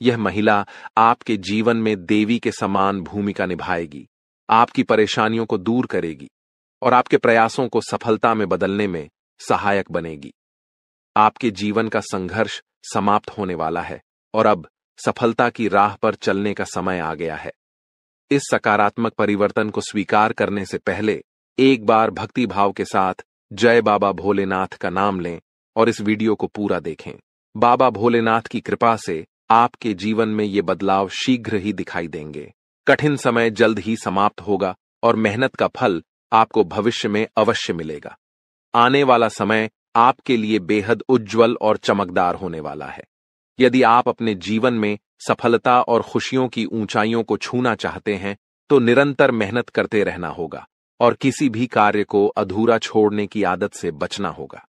[SPEAKER 1] यह महिला आपके जीवन में देवी के समान भूमिका निभाएगी, आपकी परेशानियों को दूर करेगी और आपके प्रयासों को सफलता में बदलने में सहायक बनेगी। आपके जीवन का संघर्ष समाप्त होने वाला है और अब सफलता की राह पर चलने का समय आ गया है। इस सकारात्मक परिवर्तन को स्वीकार करने से पहले एक बार भक्ति भाव के साथ जय बाबा भोलेनाथ का नाम लें और इस वीडियो को पूरा देखें। बाबा भोलेनाथ की कृपा से आपके जीवन में ये बदलाव शीघ्र ही दिखाई देंगे। कठिन समय जल्द ही समाप्त होगा और मेहनत का फल आपको भविष्य में अवश्य मिलेगा। आने वाला समय आपके लिए बेहद उज्जवल और चमकदार होने वाला है। यदि आप अपने जीवन में सफलता और खुशियों की ऊंचाइयों को छूना चाहते हैं तो निरंतर मेहनत करते रहना होगा और किसी भी कार्य को अधूरा छोड़ने की आदत से बचना होगा।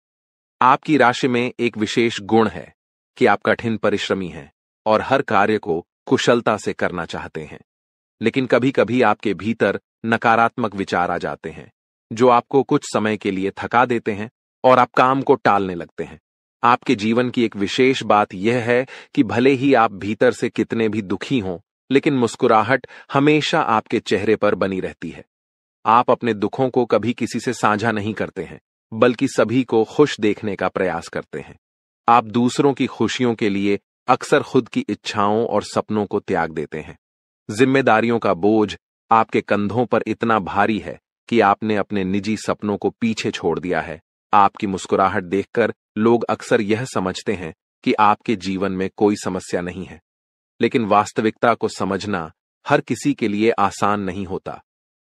[SPEAKER 1] आपकी राशि में एक विशेष गुण है कि आप कठिन परिश्रमी हैं और हर कार्य को कुशलता से करना चाहते हैं। लेकिन कभी कभी आपके भीतर नकारात्मक विचार आ जाते हैं जो आपको कुछ समय के लिए थका देते हैं और आप काम को टालने लगते हैं। आपके जीवन की एक विशेष बात यह है कि भले ही आप भीतर से कितने भी दुखी हों, लेकिन मुस्कुराहट हमेशा आपके चेहरे पर बनी रहती है। आप अपने दुखों को कभी किसी से साझा नहीं करते हैं, बल्कि सभी को खुश देखने का प्रयास करते हैं। आप दूसरों की खुशियों के लिए अक्सर खुद की इच्छाओं और सपनों को त्याग देते हैं। जिम्मेदारियों का बोझ आपके कंधों पर इतना भारी है कि आपने अपने निजी सपनों को पीछे छोड़ दिया है। आपकी मुस्कुराहट देखकर लोग अक्सर यह समझते हैं कि आपके जीवन में कोई समस्या नहीं है, लेकिन वास्तविकता को समझना हर किसी के लिए आसान नहीं होता।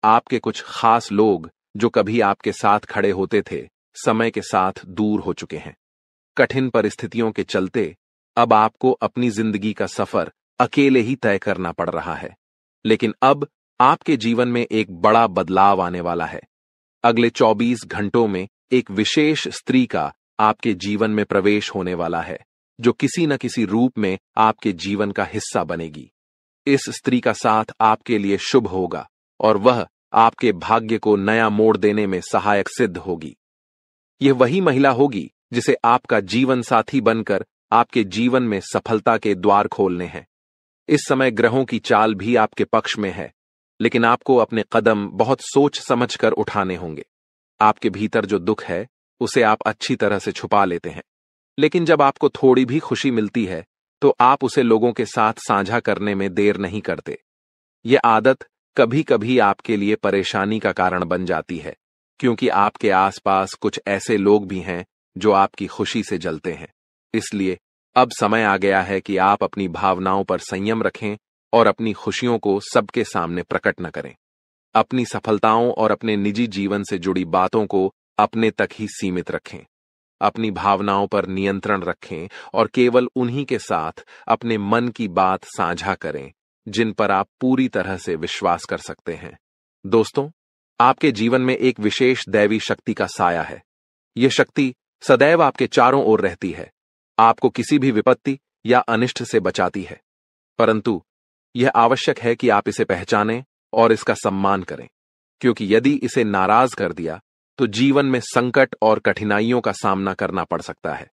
[SPEAKER 1] आपके कुछ खास लोग जो कभी आपके साथ खड़े होते थे, समय के साथ दूर हो चुके हैं। कठिन परिस्थितियों के चलते अब आपको अपनी जिंदगी का सफर अकेले ही तय करना पड़ रहा है। लेकिन अब आपके जीवन में एक बड़ा बदलाव आने वाला है। अगले 24 घंटों में एक विशेष स्त्री का आपके जीवन में प्रवेश होने वाला है, जो किसी न किसी रूप में आपके जीवन का हिस्सा बनेगी। इस स्त्री का साथ आपके लिए शुभ होगा और वह आपके भाग्य को नया मोड़ देने में सहायक सिद्ध होगी। यह वही महिला होगी जिसे आपका जीवन साथी बनकर आपके जीवन में सफलता के द्वार खोलने हैं। इस समय ग्रहों की चाल भी आपके पक्ष में है, लेकिन आपको अपने कदम बहुत सोच समझकर उठाने होंगे। आपके भीतर जो दुख है उसे आप अच्छी तरह से छुपा लेते हैं, लेकिन जब आपको थोड़ी भी खुशी मिलती है तो आप उसे लोगों के साथ साझा करने में देर नहीं करते। यह आदत कभी कभी आपके लिए परेशानी का कारण बन जाती है, क्योंकि आपके आसपास कुछ ऐसे लोग भी हैं जो आपकी खुशी से जलते हैं। इसलिए अब समय आ गया है कि आप अपनी भावनाओं पर संयम रखें और अपनी खुशियों को सबके सामने प्रकट न करें। अपनी सफलताओं और अपने निजी जीवन से जुड़ी बातों को अपने तक ही सीमित रखें। अपनी भावनाओं पर नियंत्रण रखें और केवल उन्हीं के साथ अपने मन की बात साझा करें जिन पर आप पूरी तरह से विश्वास कर सकते हैं। दोस्तों, आपके जीवन में एक विशेष दैवी शक्ति का साया है। यह शक्ति सदैव आपके चारों ओर रहती है, आपको किसी भी विपत्ति या अनिष्ट से बचाती है। परंतु यह आवश्यक है कि आप इसे पहचानें और इसका सम्मान करें, क्योंकि यदि इसे नाराज कर दिया तो जीवन में संकट और कठिनाइयों का सामना करना पड़ सकता है।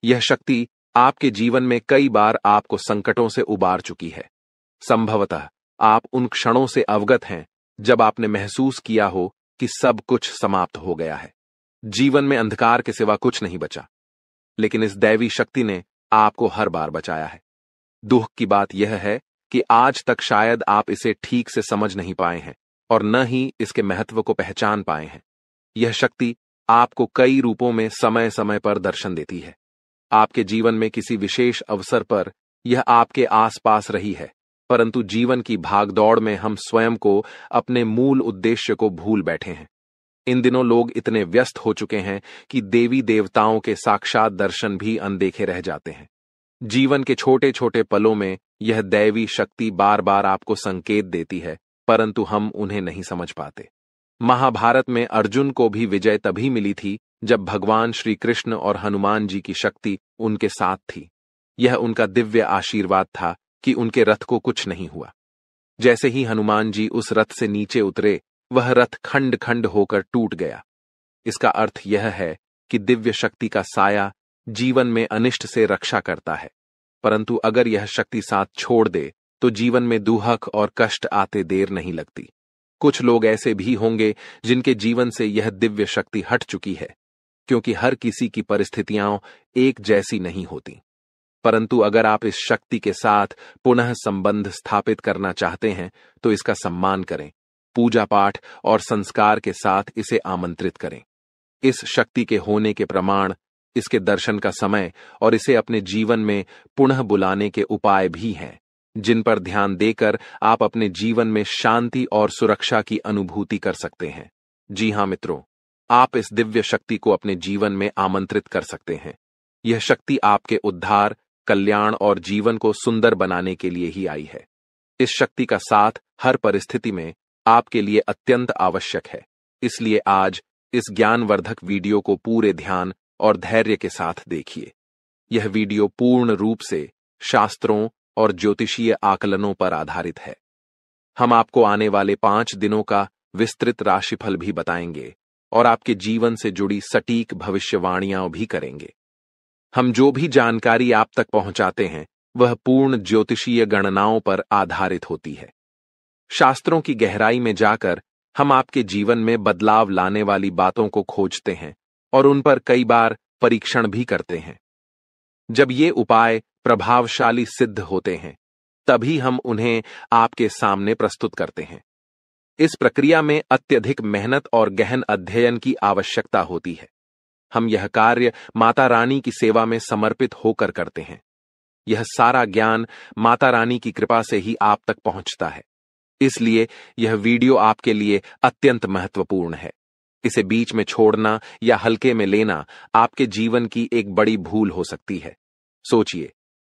[SPEAKER 1] यह शक्ति आपके जीवन में कई बार आपको संकटों से उबार चुकी है। संभवतः आप उन क्षणों से अवगत हैं जब आपने महसूस किया हो कि सब कुछ समाप्त हो गया है, जीवन में अंधकार के सिवा कुछ नहीं बचा। लेकिन इस दैवी शक्ति ने आपको हर बार बचाया है। दुख की बात यह है कि आज तक शायद आप इसे ठीक से समझ नहीं पाए हैं और न ही इसके महत्व को पहचान पाए हैं। यह शक्ति आपको कई रूपों में समय समय पर दर्शन देती है। आपके जीवन में किसी विशेष अवसर पर यह आपके आसपास रही है, परंतु जीवन की भागदौड़ में हम स्वयं को अपने मूल उद्देश्य को भूल बैठे हैं। इन दिनों लोग इतने व्यस्त हो चुके हैं कि देवी देवताओं के साक्षात दर्शन भी अनदेखे रह जाते हैं। जीवन के छोटे छोटे पलों में यह दैवी शक्ति बार बार आपको संकेत देती है, परंतु हम उन्हें नहीं समझ पाते। महाभारत में अर्जुन को भी विजय तभी मिली थी जब भगवान श्री कृष्ण और हनुमान जी की शक्ति उनके साथ थी। यह उनका दिव्य आशीर्वाद था कि उनके रथ को कुछ नहीं हुआ। जैसे ही हनुमान जी उस रथ से नीचे उतरे, वह रथ खंड खंड होकर टूट गया। इसका अर्थ यह है कि दिव्य शक्ति का साया जीवन में अनिष्ट से रक्षा करता है, परंतु अगर यह शक्ति साथ छोड़ दे तो जीवन में दुहक और कष्ट आते देर नहीं लगती। कुछ लोग ऐसे भी होंगे जिनके जीवन से यह दिव्य शक्ति हट चुकी है, क्योंकि हर किसी की परिस्थितियां एक जैसी नहीं होती। परंतु अगर आप इस शक्ति के साथ पुनः संबंध स्थापित करना चाहते हैं तो इसका सम्मान करें, पूजा पाठ और संस्कार के साथ इसे आमंत्रित करें। इस शक्ति के होने के प्रमाण, इसके दर्शन का समय और इसे अपने जीवन में पुनः बुलाने के उपाय भी हैं, जिन पर ध्यान देकर आप अपने जीवन में शांति और सुरक्षा की अनुभूति कर सकते हैं। जी हां मित्रों, आप इस दिव्य शक्ति को अपने जीवन में आमंत्रित कर सकते हैं। यह शक्ति आपके उद्धार, कल्याण और जीवन को सुंदर बनाने के लिए ही आई है। इस शक्ति का साथ हर परिस्थिति में आपके लिए अत्यंत आवश्यक है। इसलिए आज इस ज्ञानवर्धक वीडियो को पूरे ध्यान और धैर्य के साथ देखिए। यह वीडियो पूर्ण रूप से शास्त्रों और ज्योतिषीय आकलनों पर आधारित है। हम आपको आने वाले 5 दिनों का विस्तृत राशिफल भी बताएंगे और आपके जीवन से जुड़ी सटीक भविष्यवाणियां भी करेंगे। हम जो भी जानकारी आप तक पहुंचाते हैं वह पूर्ण ज्योतिषीय गणनाओं पर आधारित होती है। शास्त्रों की गहराई में जाकर हम आपके जीवन में बदलाव लाने वाली बातों को खोजते हैं और उन पर कई बार परीक्षण भी करते हैं। जब ये उपाय प्रभावशाली सिद्ध होते हैं तभी हम उन्हें आपके सामने प्रस्तुत करते हैं। इस प्रक्रिया में अत्यधिक मेहनत और गहन अध्ययन की आवश्यकता होती है। हम यह कार्य माता रानी की सेवा में समर्पित होकर करते हैं। यह सारा ज्ञान माता रानी की कृपा से ही आप तक पहुंचता है। इसलिए यह वीडियो आपके लिए अत्यंत महत्वपूर्ण है। इसे बीच में छोड़ना या हल्के में लेना आपके जीवन की एक बड़ी भूल हो सकती है। सोचिए,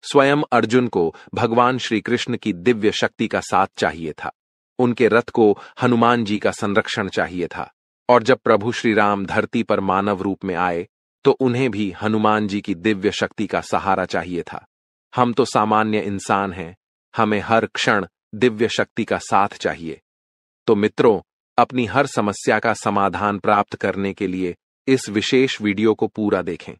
[SPEAKER 1] स्वयं अर्जुन को भगवान श्री कृष्ण की दिव्य शक्ति का साथ चाहिए था। उनके रथ को हनुमान जी का संरक्षण चाहिए था और जब प्रभु श्री राम धरती पर मानव रूप में आए तो उन्हें भी हनुमान जी की दिव्य शक्ति का सहारा चाहिए था। हम तो सामान्य इंसान हैं, हमें हर क्षण दिव्य शक्ति का साथ चाहिए। तो मित्रों, अपनी हर समस्या का समाधान प्राप्त करने के लिए इस विशेष वीडियो को पूरा देखें।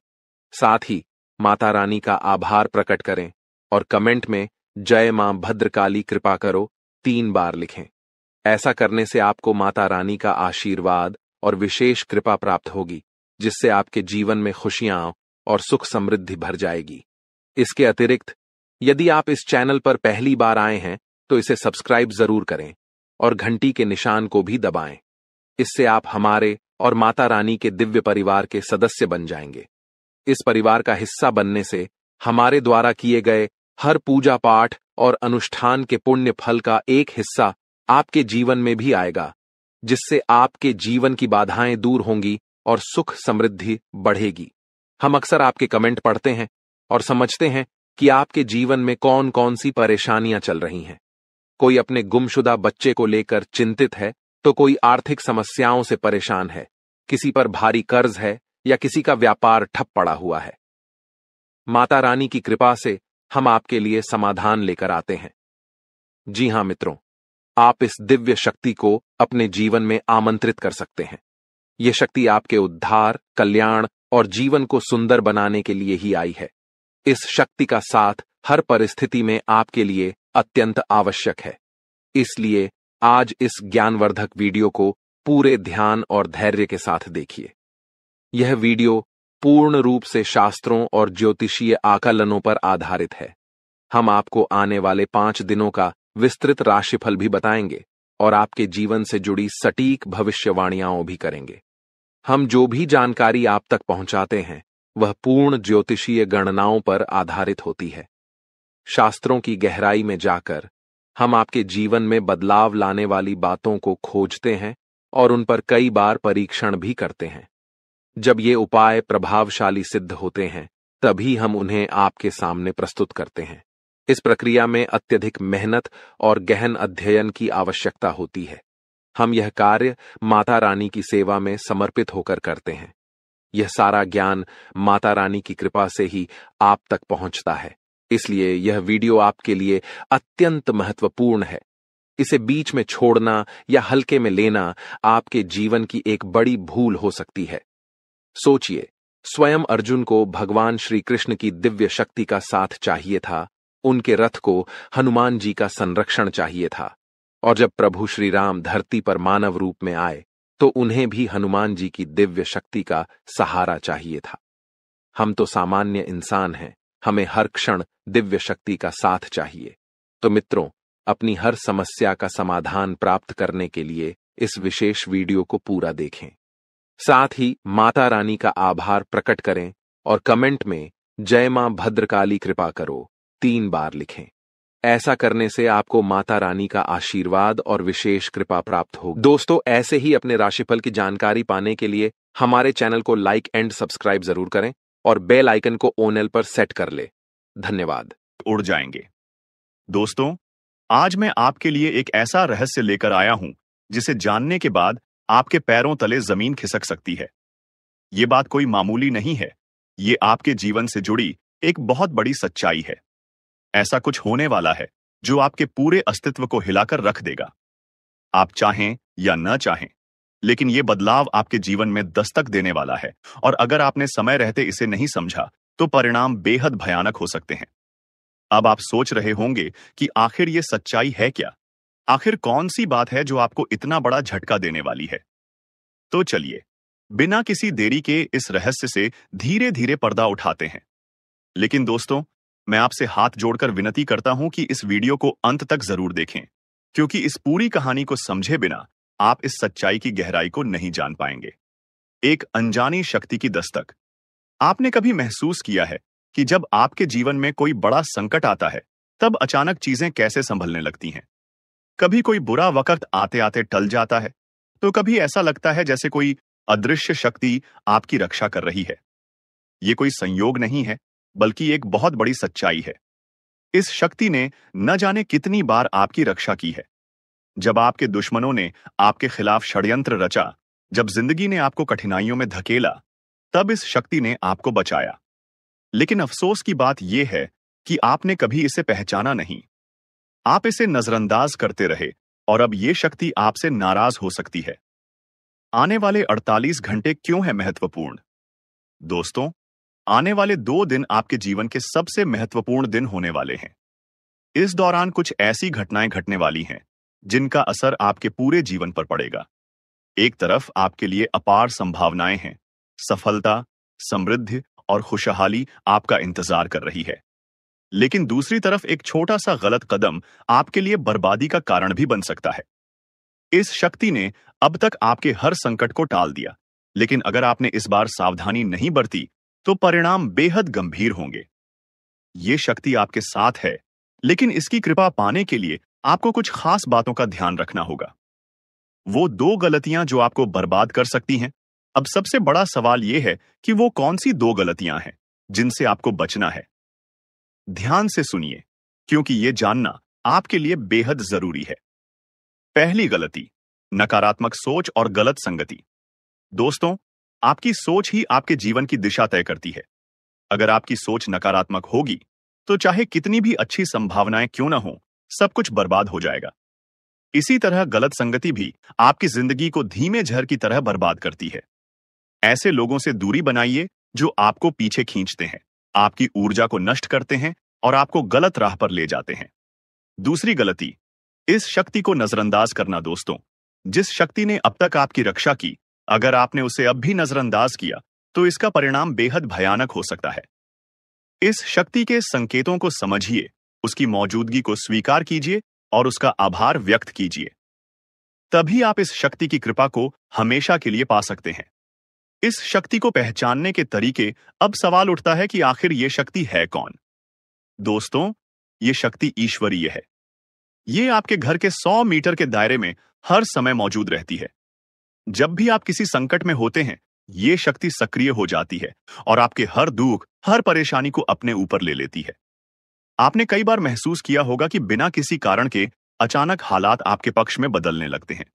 [SPEAKER 1] साथ ही माता रानी का आभार प्रकट करें और कमेंट में जय मां भद्रकाली कृपा करो 3 बार लिखें। ऐसा करने से आपको माता रानी का आशीर्वाद और विशेष कृपा प्राप्त होगी, जिससे आपके जीवन में खुशियां और सुख समृद्धि भर जाएगी। इसके अतिरिक्त यदि आप इस चैनल पर पहली बार आए हैं तो इसे सब्सक्राइब जरूर करें और घंटी के निशान को भी दबाएं। इससे आप हमारे और माता रानी के दिव्य परिवार के सदस्य बन जाएंगे। इस परिवार का हिस्सा बनने से हमारे द्वारा किए गए हर पूजा पाठ और अनुष्ठान के पुण्य फल का एक हिस्सा आपके जीवन में भी आएगा, जिससे आपके जीवन की बाधाएं दूर होंगी और सुख समृद्धि बढ़ेगी। हम अक्सर आपके कमेंट पढ़ते हैं और समझते हैं कि आपके जीवन में कौन कौन सी परेशानियां चल रही हैं। कोई अपने गुमशुदा बच्चे को लेकर चिंतित है तो कोई आर्थिक समस्याओं से परेशान है, किसी पर भारी कर्ज है या किसी का व्यापार ठप पड़ा हुआ है। माता रानी की कृपा से हम आपके लिए समाधान लेकर आते हैं। जी हां मित्रों, आप इस दिव्य शक्ति को अपने जीवन में आमंत्रित कर सकते हैं। यह शक्ति आपके उद्धार, कल्याण और जीवन को सुंदर बनाने के लिए ही आई है। इस शक्ति का साथ हर परिस्थिति में आपके लिए अत्यंत आवश्यक है। इसलिए आज इस ज्ञानवर्धक वीडियो को पूरे ध्यान और धैर्य के साथ देखिए। यह वीडियो पूर्ण रूप से शास्त्रों और ज्योतिषीय आकलनों पर आधारित है। हम आपको आने वाले 5 दिनों का विस्तृत राशिफल भी बताएंगे और आपके जीवन से जुड़ी सटीक भविष्यवाणियां भी करेंगे। हम जो भी जानकारी आप तक पहुंचाते हैं वह पूर्ण ज्योतिषीय गणनाओं पर आधारित होती है। शास्त्रों की गहराई में जाकर हम आपके जीवन में बदलाव लाने वाली बातों को खोजते हैं और उन पर कई बार परीक्षण भी करते हैं। जब ये उपाय प्रभावशाली सिद्ध होते हैं तभी हम उन्हें आपके सामने प्रस्तुत करते हैं। इस प्रक्रिया में अत्यधिक मेहनत और गहन अध्ययन की आवश्यकता होती है। हम यह कार्य माता रानी की सेवा में समर्पित होकर करते हैं। यह सारा ज्ञान माता रानी की कृपा से ही आप तक पहुंचता है। इसलिए यह वीडियो आपके लिए अत्यंत महत्वपूर्ण है। इसे बीच में छोड़ना या हल्के में लेना आपके जीवन की एक बड़ी भूल हो सकती है। सोचिए, स्वयं अर्जुन को भगवान श्री कृष्ण की दिव्य शक्ति का साथ चाहिए था, उनके रथ को हनुमान जी का संरक्षण चाहिए था और जब प्रभु श्री राम धरती पर मानव रूप में आए तो उन्हें भी हनुमान जी की दिव्य शक्ति का सहारा चाहिए था। हम तो सामान्य इंसान हैं, हमें हर क्षण दिव्य शक्ति का साथ चाहिए। तो मित्रों, अपनी हर समस्या का समाधान प्राप्त करने के लिए इस विशेष वीडियो को पूरा देखें। साथ ही माता रानी का आभार प्रकट करें और कमेंट में जय मां भद्रकाली कृपा करो 3 बार लिखें। ऐसा करने से आपको माता रानी का आशीर्वाद और विशेष कृपा प्राप्त होगी। दोस्तों, ऐसे ही अपने राशिफल की जानकारी पाने के लिए हमारे चैनल को लाइक एंड सब्सक्राइब जरूर करें और बेल आइकन को ऑन पर सेट कर ले। धन्यवाद।
[SPEAKER 2] उड़ जाएंगे। दोस्तों, आज मैं आपके लिए एक ऐसा रहस्य लेकर आया हूं जिसे जानने के बाद आपके पैरों तले जमीन खिसक सकती है। ये बात कोई मामूली नहीं है, ये आपके जीवन से जुड़ी एक बहुत बड़ी सच्चाई है। ऐसा कुछ होने वाला है जो आपके पूरे अस्तित्व को हिलाकर रख देगा। आप चाहें या न चाहें, लेकिन ये बदलाव आपके जीवन में दस्तक देने वाला है, और अगर आपने समय रहते इसे नहीं समझा तो परिणाम बेहद भयानक हो सकते हैं। अब आप सोच रहे होंगे कि आखिर ये सच्चाई है क्या? आखिर कौन सी बात है जो आपको इतना बड़ा झटका देने वाली है? तो चलिए, बिना किसी देरी के इस रहस्य से धीरे धीरे पर्दा उठाते हैं। लेकिन दोस्तों, मैं आपसे हाथ जोड़कर विनती करता हूं कि इस वीडियो को अंत तक जरूर देखें, क्योंकि इस पूरी कहानी को समझे बिना आप इस सच्चाई की गहराई को नहीं जान पाएंगे। एक अनजानी शक्ति की दस्तक। आपने कभी महसूस किया है कि जब आपके जीवन में कोई बड़ा संकट आता है, तब अचानक चीजें कैसे संभलने लगती हैं? कभी कोई बुरा वक्त आते आते टल जाता है, तो कभी ऐसा लगता है जैसे कोई अदृश्य शक्ति आपकी रक्षा कर रही है। ये कोई संयोग नहीं है, बल्कि एक बहुत बड़ी सच्चाई है। इस शक्ति ने न जाने कितनी बार आपकी रक्षा की है। जब आपके दुश्मनों ने आपके खिलाफ षड्यंत्र रचा, जब जिंदगी ने आपको कठिनाइयों में धकेला, तब इस शक्ति ने आपको बचाया। लेकिन अफसोस की बात यह है कि आपने कभी इसे पहचाना नहीं। आप इसे नजरअंदाज करते रहे, और अब यह शक्ति आपसे नाराज हो सकती है। आने वाले 48 घंटे क्यों है महत्वपूर्ण? दोस्तों, आने वाले 2 दिन आपके जीवन के सबसे महत्वपूर्ण दिन होने वाले हैं। इस दौरान कुछ ऐसी घटनाएं घटने वाली हैं जिनका असर आपके पूरे जीवन पर पड़ेगा। एक तरफ आपके लिए अपार संभावनाएं हैं, सफलता, समृद्धि और खुशहाली आपका इंतजार कर रही है। लेकिन दूसरी तरफ एक छोटा सा गलत कदम आपके लिए बर्बादी का कारण भी बन सकता है। इस शक्ति ने अब तक आपके हर संकट को टाल दिया, लेकिन अगर आपने इस बार सावधानी नहीं बरती तो परिणाम बेहद गंभीर होंगे। ये शक्ति आपके साथ है, लेकिन इसकी कृपा पाने के लिए आपको कुछ खास बातों का ध्यान रखना होगा। वो 2 गलतियां जो आपको बर्बाद कर सकती हैं। अब सबसे बड़ा सवाल यह है कि वो कौन सी 2 गलतियां हैं जिनसे आपको बचना है। ध्यान से सुनिए, क्योंकि ये जानना आपके लिए बेहद जरूरी है। पहली गलती, नकारात्मक सोच और गलत संगति। दोस्तों, आपकी सोच ही आपके जीवन की दिशा तय करती है। अगर आपकी सोच नकारात्मक होगी, तो चाहे कितनी भी अच्छी संभावनाएं क्यों ना हो, सब कुछ बर्बाद हो जाएगा। इसी तरह गलत संगति भी आपकी जिंदगी को धीमे झर की तरह बर्बाद करती है। ऐसे लोगों से दूरी बनाइए जो आपको पीछे खींचते हैं, आपकी ऊर्जा को नष्ट करते हैं और आपको गलत राह पर ले जाते हैं। दूसरी गलती, इस शक्ति को नजरअंदाज करना। दोस्तों, जिस शक्ति ने अब तक आपकी रक्षा की, अगर आपने उसे अब भी नजरअंदाज किया तो इसका परिणाम बेहद भयानक हो सकता है। इस शक्ति के संकेतों को समझिए, उसकी मौजूदगी को स्वीकार कीजिए और उसका आभार व्यक्त कीजिए। तभी आप इस शक्ति की कृपा को हमेशा के लिए पा सकते हैं। इस शक्ति को पहचानने के तरीके। अब सवाल उठता है कि आखिर ये शक्ति है कौन? दोस्तों, ये शक्ति ईश्वरीय है। ये आपके घर के 100 मीटर के दायरे में हर समय मौजूद रहती है। जब भी आप किसी संकट में होते हैं, ये शक्ति सक्रिय हो जाती है और आपके हर दुख, हर परेशानी को अपने ऊपर ले लेती है। आपने कई बार महसूस किया होगा कि बिना किसी कारण के अचानक हालात आपके पक्ष में बदलने लगते हैं।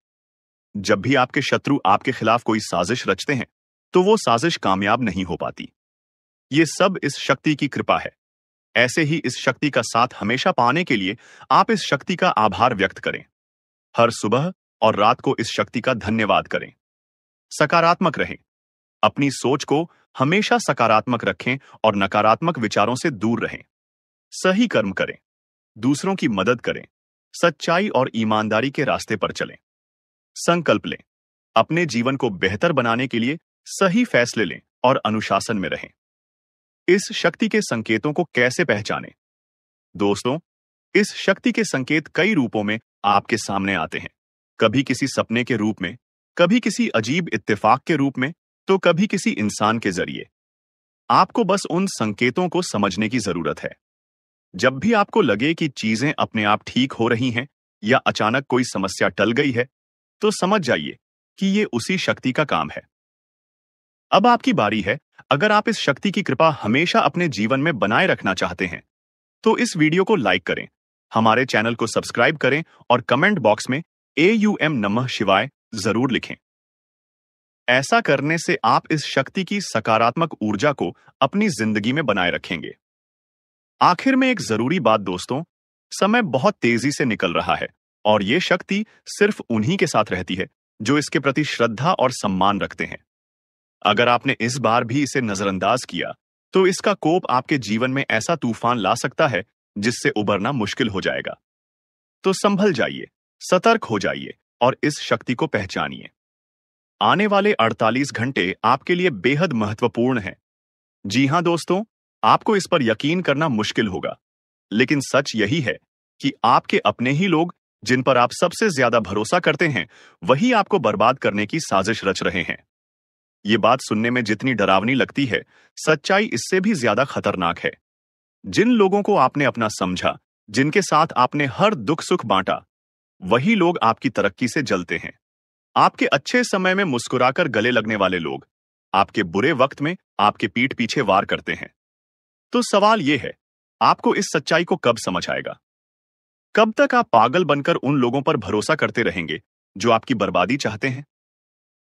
[SPEAKER 2] जब भी आपके शत्रु आपके खिलाफ कोई साजिश रचते हैं, तो वो साजिश कामयाब नहीं हो पाती। ये सब इस शक्ति की कृपा है। ऐसे ही इस शक्ति का साथ हमेशा पाने के लिए आप इस शक्ति का आभार व्यक्त करें। हर सुबह और रात को इस शक्ति का धन्यवाद करें। सकारात्मक रहें। अपनी सोच को हमेशा सकारात्मक रखें और नकारात्मक विचारों से दूर रहें। सही कर्म करें, दूसरों की मदद करें, सच्चाई और ईमानदारी के रास्ते पर चलें। संकल्प लें, अपने जीवन को बेहतर बनाने के लिए सही फैसले लें और अनुशासन में रहें। इस शक्ति के संकेतों को कैसे पहचानें? दोस्तों, इस शक्ति के संकेत कई रूपों में आपके सामने आते हैं। कभी किसी सपने के रूप में, कभी किसी अजीब इत्तेफाक के रूप में, तो कभी किसी इंसान के जरिए। आपको बस उन संकेतों को समझने की जरूरत है। जब भी आपको लगे कि चीजें अपने आप ठीक हो रही हैं या अचानक कोई समस्या टल गई है, तो समझ जाइए कि ये उसी शक्ति का काम है। अब आपकी बारी है। अगर आप इस शक्ति की कृपा हमेशा अपने जीवन में बनाए रखना चाहते हैं, तो इस वीडियो को लाइक करें, हमारे चैनल को सब्सक्राइब करें और कमेंट बॉक्स में AUM नमः शिवाय जरूर लिखें। ऐसा करने से आप इस शक्ति की सकारात्मक ऊर्जा को अपनी जिंदगी में बनाए रखेंगे। आखिर में एक जरूरी बात दोस्तों, समय बहुत तेजी से निकल रहा है और ये शक्ति सिर्फ उन्हीं के साथ रहती है जो इसके प्रति श्रद्धा और सम्मान रखते हैं। अगर आपने इस बार भी इसे नजरअंदाज किया तो इसका कोप आपके जीवन में ऐसा तूफान ला सकता है जिससे उबरना मुश्किल हो जाएगा। तो संभल जाइए, सतर्क हो जाइए और इस शक्ति को पहचानिए। आने वाले 48 घंटे आपके लिए बेहद महत्वपूर्ण हैं। जी हां दोस्तों, आपको इस पर यकीन करना मुश्किल होगा, लेकिन सच यही है कि आपके अपने ही लोग जिन पर आप सबसे ज्यादा भरोसा करते हैं, वही आपको बर्बाद करने की साजिश रच रहे हैं। ये बात सुनने में जितनी डरावनी लगती है, सच्चाई इससे भी ज्यादा खतरनाक है। जिन लोगों को आपने अपना समझा, जिनके साथ आपने हर दुख सुख बांटा, वही लोग आपकी तरक्की से जलते हैं। आपके अच्छे समय में मुस्कुराकर गले लगने वाले लोग आपके बुरे वक्त में आपके पीठ पीछे वार करते हैं। तो सवाल यह है, आपको इस सच्चाई को कब समझ आएगा? कब तक आप पागल बनकर उन लोगों पर भरोसा करते रहेंगे जो आपकी बर्बादी चाहते हैं?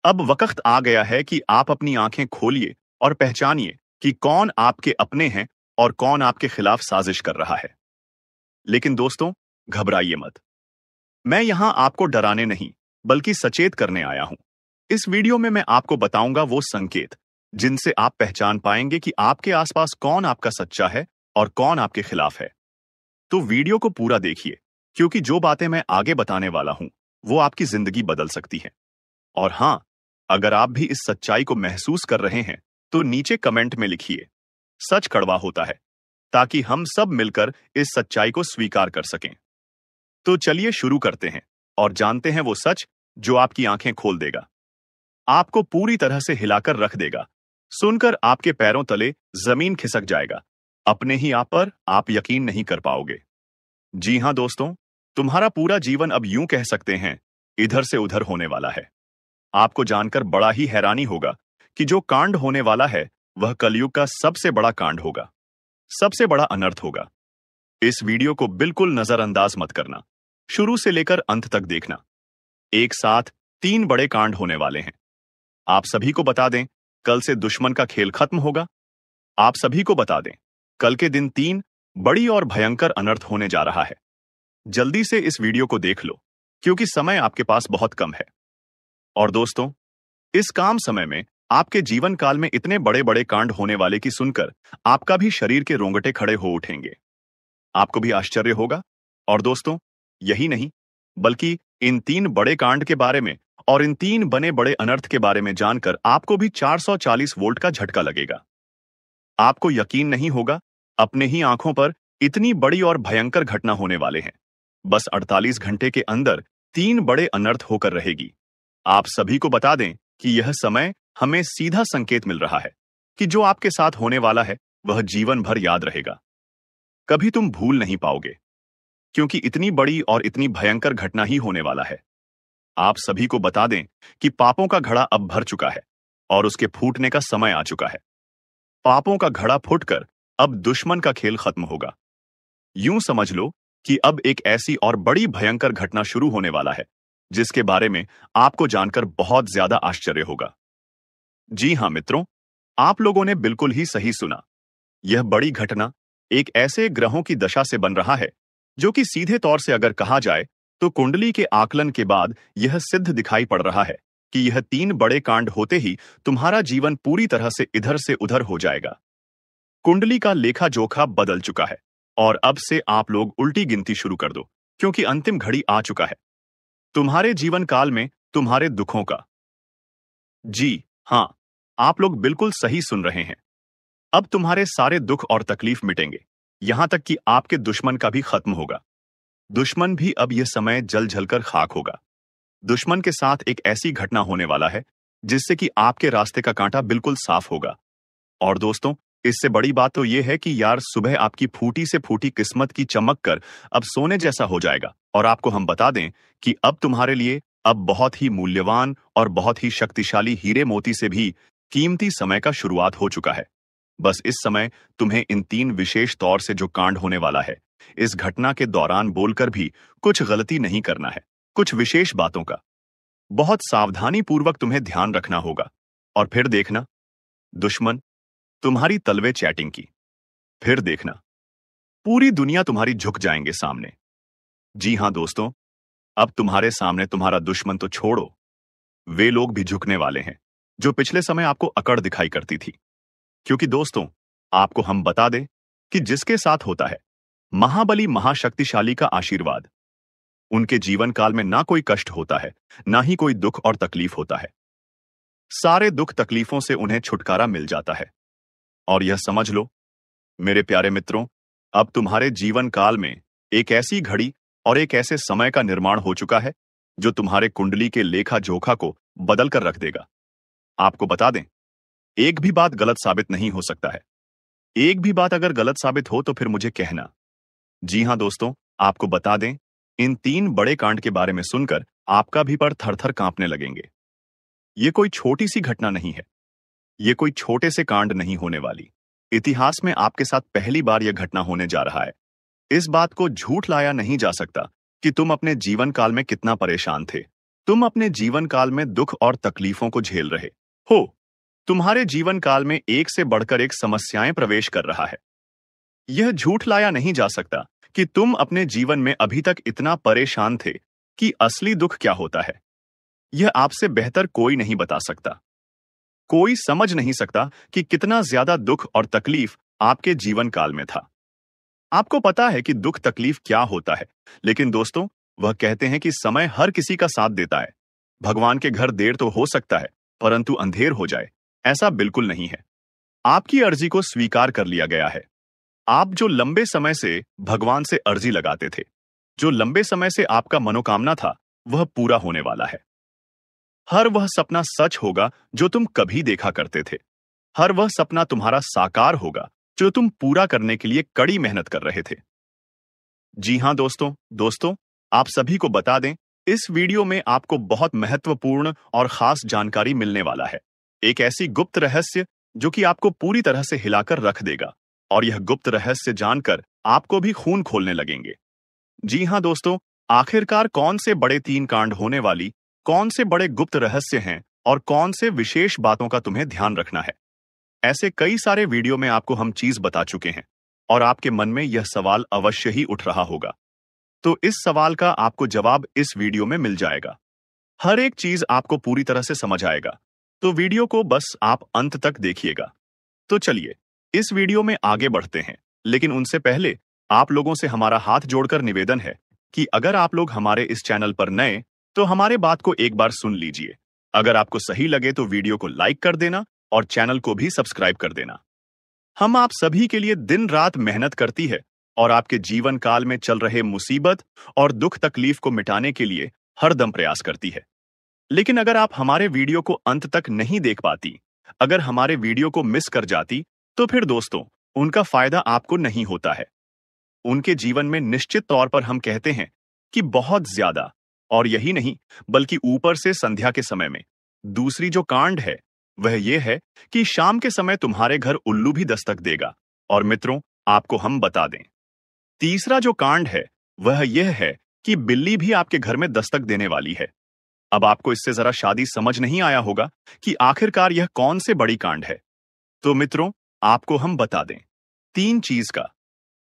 [SPEAKER 2] अब वक्त आ गया है कि आप अपनी आंखें खोलिए और पहचानिए कि कौन आपके अपने हैं और कौन आपके खिलाफ साजिश कर रहा है। लेकिन दोस्तों, घबराइए मत। मैं यहां आपको डराने नहीं, बल्कि सचेत करने आया हूं। इस वीडियो में मैं आपको बताऊंगा वो संकेत जिनसे आप पहचान पाएंगे कि आपके आसपास कौन आपका सच्चा है और कौन आपके खिलाफ है। तो वीडियो को पूरा देखिए, क्योंकि जो बातें मैं आगे बताने वाला हूं वो आपकी जिंदगी बदल सकती है। और हां, अगर आप भी इस सच्चाई को महसूस कर रहे हैं तो नीचे कमेंट में लिखिए, सच कड़वा होता है, ताकि हम सब मिलकर इस सच्चाई को स्वीकार कर सकें। तो चलिए शुरू करते हैं और जानते हैं वो सच जो आपकी आंखें खोल देगा, आपको पूरी तरह से हिलाकर रख देगा। सुनकर आपके पैरों तले जमीन खिसक जाएगा। अपने ही आप पर आप यकीन नहीं कर पाओगे। जी हां दोस्तों, तुम्हारा पूरा जीवन अब यूं कह सकते हैं इधर से उधर होने वाला है। आपको जानकर बड़ा ही हैरानी होगा कि जो कांड होने वाला है वह कलयुग का सबसे बड़ा कांड होगा, सबसे बड़ा अनर्थ होगा। इस वीडियो को बिल्कुल नजरअंदाज मत करना, शुरू से लेकर अंत तक देखना। एक साथ 3 बड़े कांड होने वाले हैं। आप सभी को बता दें, कल से दुश्मन का खेल खत्म होगा। आप सभी को बता दें, कल के दिन 3 बड़ी और भयंकर अनर्थ होने जा रहा है। जल्दी से इस वीडियो को देख लो, क्योंकि समय आपके पास बहुत कम है। और दोस्तों, इस काम समय में आपके जीवन काल में इतने बड़े बड़े कांड होने वाले की सुनकर आपका भी शरीर के रोंगटे खड़े हो उठेंगे। आपको भी आश्चर्य होगा। और दोस्तों, यही नहीं, बल्कि इन 3 बड़े कांड के बारे में और इन 3 बने बड़े अनर्थ के बारे में जानकर आपको भी 440 वोल्ट का झटका लगेगा। आपको यकीन नहीं होगा, अपने ही आंखों पर इतनी बड़ी और भयंकर घटना होने वाले हैं। बस 48 घंटे के अंदर 3 बड़े अनर्थ होकर रहेगी। आप सभी को बता दें कि यह समय हमें सीधा संकेत मिल रहा है कि जो आपके साथ होने वाला है वह जीवन भर याद रहेगा। कभी तुम भूल नहीं पाओगे, क्योंकि इतनी बड़ी और इतनी भयंकर घटना ही होने वाला है। आप सभी को बता दें कि पापों का घड़ा अब भर चुका है और उसके फूटने का समय आ चुका है। पापों का घड़ा फूटकर अब दुश्मन का खेल खत्म होगा। यूं समझ लो कि अब एक ऐसी और बड़ी भयंकर घटना शुरू होने वाला है जिसके बारे में आपको जानकर बहुत ज्यादा आश्चर्य होगा। जी हां मित्रों, आप लोगों ने बिल्कुल ही सही सुना। यह बड़ी घटना एक ऐसे ग्रहों की दशा से बन रहा है जो कि सीधे तौर से अगर कहा जाए तो कुंडली के आकलन के बाद यह सिद्ध दिखाई पड़ रहा है कि यह 3 बड़े कांड होते ही तुम्हारा जीवन पूरी तरह से इधर से उधर हो जाएगा। कुंडली का लेखा जोखा बदल चुका है और अब से आप लोग उल्टी गिनती शुरू कर दो, क्योंकि अंतिम घड़ी आ चुका है तुम्हारे जीवन काल में तुम्हारे दुखों का। जी हां, आप लोग बिल्कुल सही सुन रहे हैं। अब तुम्हारे सारे दुख और तकलीफ मिटेंगे, यहां तक कि आपके दुश्मन का भी खत्म होगा। दुश्मन भी अब यह समय जल जलकर खाक होगा। दुश्मन के साथ एक ऐसी घटना होने वाला है जिससे कि आपके रास्ते का कांटा बिल्कुल साफ होगा। और दोस्तों, इससे बड़ी बात तो यह है कि यार, सुबह आपकी फूटी से फूटी किस्मत की चमक कर अब सोने जैसा हो जाएगा। और आपको हम बता दें कि अब तुम्हारे लिए अब बहुत ही मूल्यवान और बहुत ही शक्तिशाली हीरे मोती से भी कीमती समय का शुरुआत हो चुका है। बस इस समय तुम्हें इन 3 विशेष तौर से जो कांड होने वाला है, इस घटना के दौरान बोलकर भी कुछ गलती नहीं करना है। कुछ विशेष बातों का बहुत सावधानी पूर्वक तुम्हें ध्यान रखना होगा। और फिर देखना, दुश्मन तुम्हारी तलवे चैटिंग की। फिर देखना, पूरी दुनिया तुम्हारी झुक जाएंगे सामने। जी हां दोस्तों, अब तुम्हारे सामने तुम्हारा दुश्मन तो छोड़ो, वे लोग भी झुकने वाले हैं जो पिछले समय आपको अकड़ दिखाई करती थी। क्योंकि दोस्तों, आपको हम बता दें कि जिसके साथ होता है महाबली महाशक्तिशाली का आशीर्वाद, उनके जीवन काल में ना कोई कष्ट होता है, ना ही कोई दुख और तकलीफ होता है। सारे दुख तकलीफों से उन्हें छुटकारा मिल जाता है। और यह समझ लो मेरे प्यारे मित्रों, अब तुम्हारे जीवन काल में एक ऐसी घड़ी और एक ऐसे समय का निर्माण हो चुका है जो तुम्हारे कुंडली के लेखा जोखा को बदल कर रख देगा। आपको बता दें, एक भी बात गलत साबित नहीं हो सकता है। एक भी बात अगर गलत साबित हो तो फिर मुझे कहना। जी हां दोस्तों, आपको बता दें, इन 3 बड़े कांड के बारे में सुनकर आपका भी पर थर-थर कांपने लगेंगे। ये कोई छोटी सी घटना नहीं है, ये कोई छोटे से कांड नहीं होने वाली। इतिहास में आपके साथ पहली बार यह घटना होने जा रहा है। इस बात को झूठ लाया नहीं जा सकता कि तुम अपने जीवन काल में कितना परेशान थे। तुम अपने जीवन काल में दुख और तकलीफों को झेल रहे हो। तुम्हारे जीवन काल में एक से बढ़कर एक समस्याएं प्रवेश कर रहा है। यह झूठ लाया नहीं जा सकता कि तुम अपने जीवन में अभी तक इतना परेशान थे कि असली दुख क्या होता है, यह आपसे बेहतर कोई नहीं बता सकता। कोई समझ नहीं सकता कि कितना ज्यादा दुख और तकलीफ आपके जीवन काल में था। आपको पता है कि दुख तकलीफ क्या होता है, लेकिन दोस्तों, वह कहते हैं कि समय हर किसी का साथ देता है। भगवान के घर देर तो हो सकता है, परंतु अंधेर हो जाए, ऐसा बिल्कुल नहीं है। आपकी अर्जी को स्वीकार कर लिया गया है। आप जो लंबे समय से भगवान से अर्जी लगाते थे, जो लंबे समय से आपका मनोकामना था, वह पूरा होने वाला है। हर वह सपना सच होगा जो तुम कभी देखा करते थे। हर वह सपना तुम्हारा साकार होगा जो तुम पूरा करने के लिए कड़ी मेहनत कर रहे थे। जी हां दोस्तों, आप सभी को बता दें, इस वीडियो में आपको बहुत महत्वपूर्ण और खास जानकारी मिलने वाला है। एक ऐसी गुप्त रहस्य जो कि आपको पूरी तरह से हिलाकर रख देगा, और यह गुप्त रहस्य जानकर आपको भी खून खोलने लगेंगे। जी हां दोस्तों, आखिरकार कौन से बड़े 3 कांड होने वाली, कौन से बड़े गुप्त रहस्य हैं और कौन से विशेष बातों का तुम्हें ध्यान रखना है। ऐसे कई सारे वीडियो में आपको हम चीज बता चुके हैं और आपके मन में यह सवाल अवश्य ही उठ रहा होगा। तो इस सवाल का आपको जवाब इस वीडियो में मिल जाएगा। हर एक चीज आपको पूरी तरह से समझ आएगा, तो वीडियो को बस आप अंत तक देखिएगा। तो चलिए इस वीडियो में आगे बढ़ते हैं, लेकिन उनसे पहले आप लोगों से हमारा हाथ जोड़कर निवेदन है कि अगर आप लोग हमारे इस चैनल पर नए तो हमारे बात को एक बार सुन लीजिए। अगर आपको सही लगे तो वीडियो को लाइक कर देना और चैनल को भी सब्सक्राइब कर देना। हम आप सभी के लिए दिन रात मेहनत करती है और आपके जीवन काल में चल रहे मुसीबत और दुख तकलीफ को मिटाने के लिए हरदम प्रयास करती है। लेकिन अगर आप हमारे वीडियो को अंत तक नहीं देख पाती, अगर हमारे वीडियो को मिस कर जाती, तो फिर दोस्तों उनका फायदा आपको नहीं होता है। उनके जीवन में निश्चित तौर पर हम कहते हैं कि बहुत ज्यादा, और यही नहीं बल्कि ऊपर से संध्या के समय में दूसरी जो कांड है वह यह है कि शाम के समय तुम्हारे घर उल्लू भी दस्तक देगा। और मित्रों, आपको हम बता दें, तीसरा जो कांड है वह यह है कि बिल्ली भी आपके घर में दस्तक देने वाली है। अब आपको इससे जरा शादी समझ नहीं आया होगा कि आखिरकार यह कौन से बड़ी कांड है। तो मित्रों, आपको हम बता दें, 3 चीज का,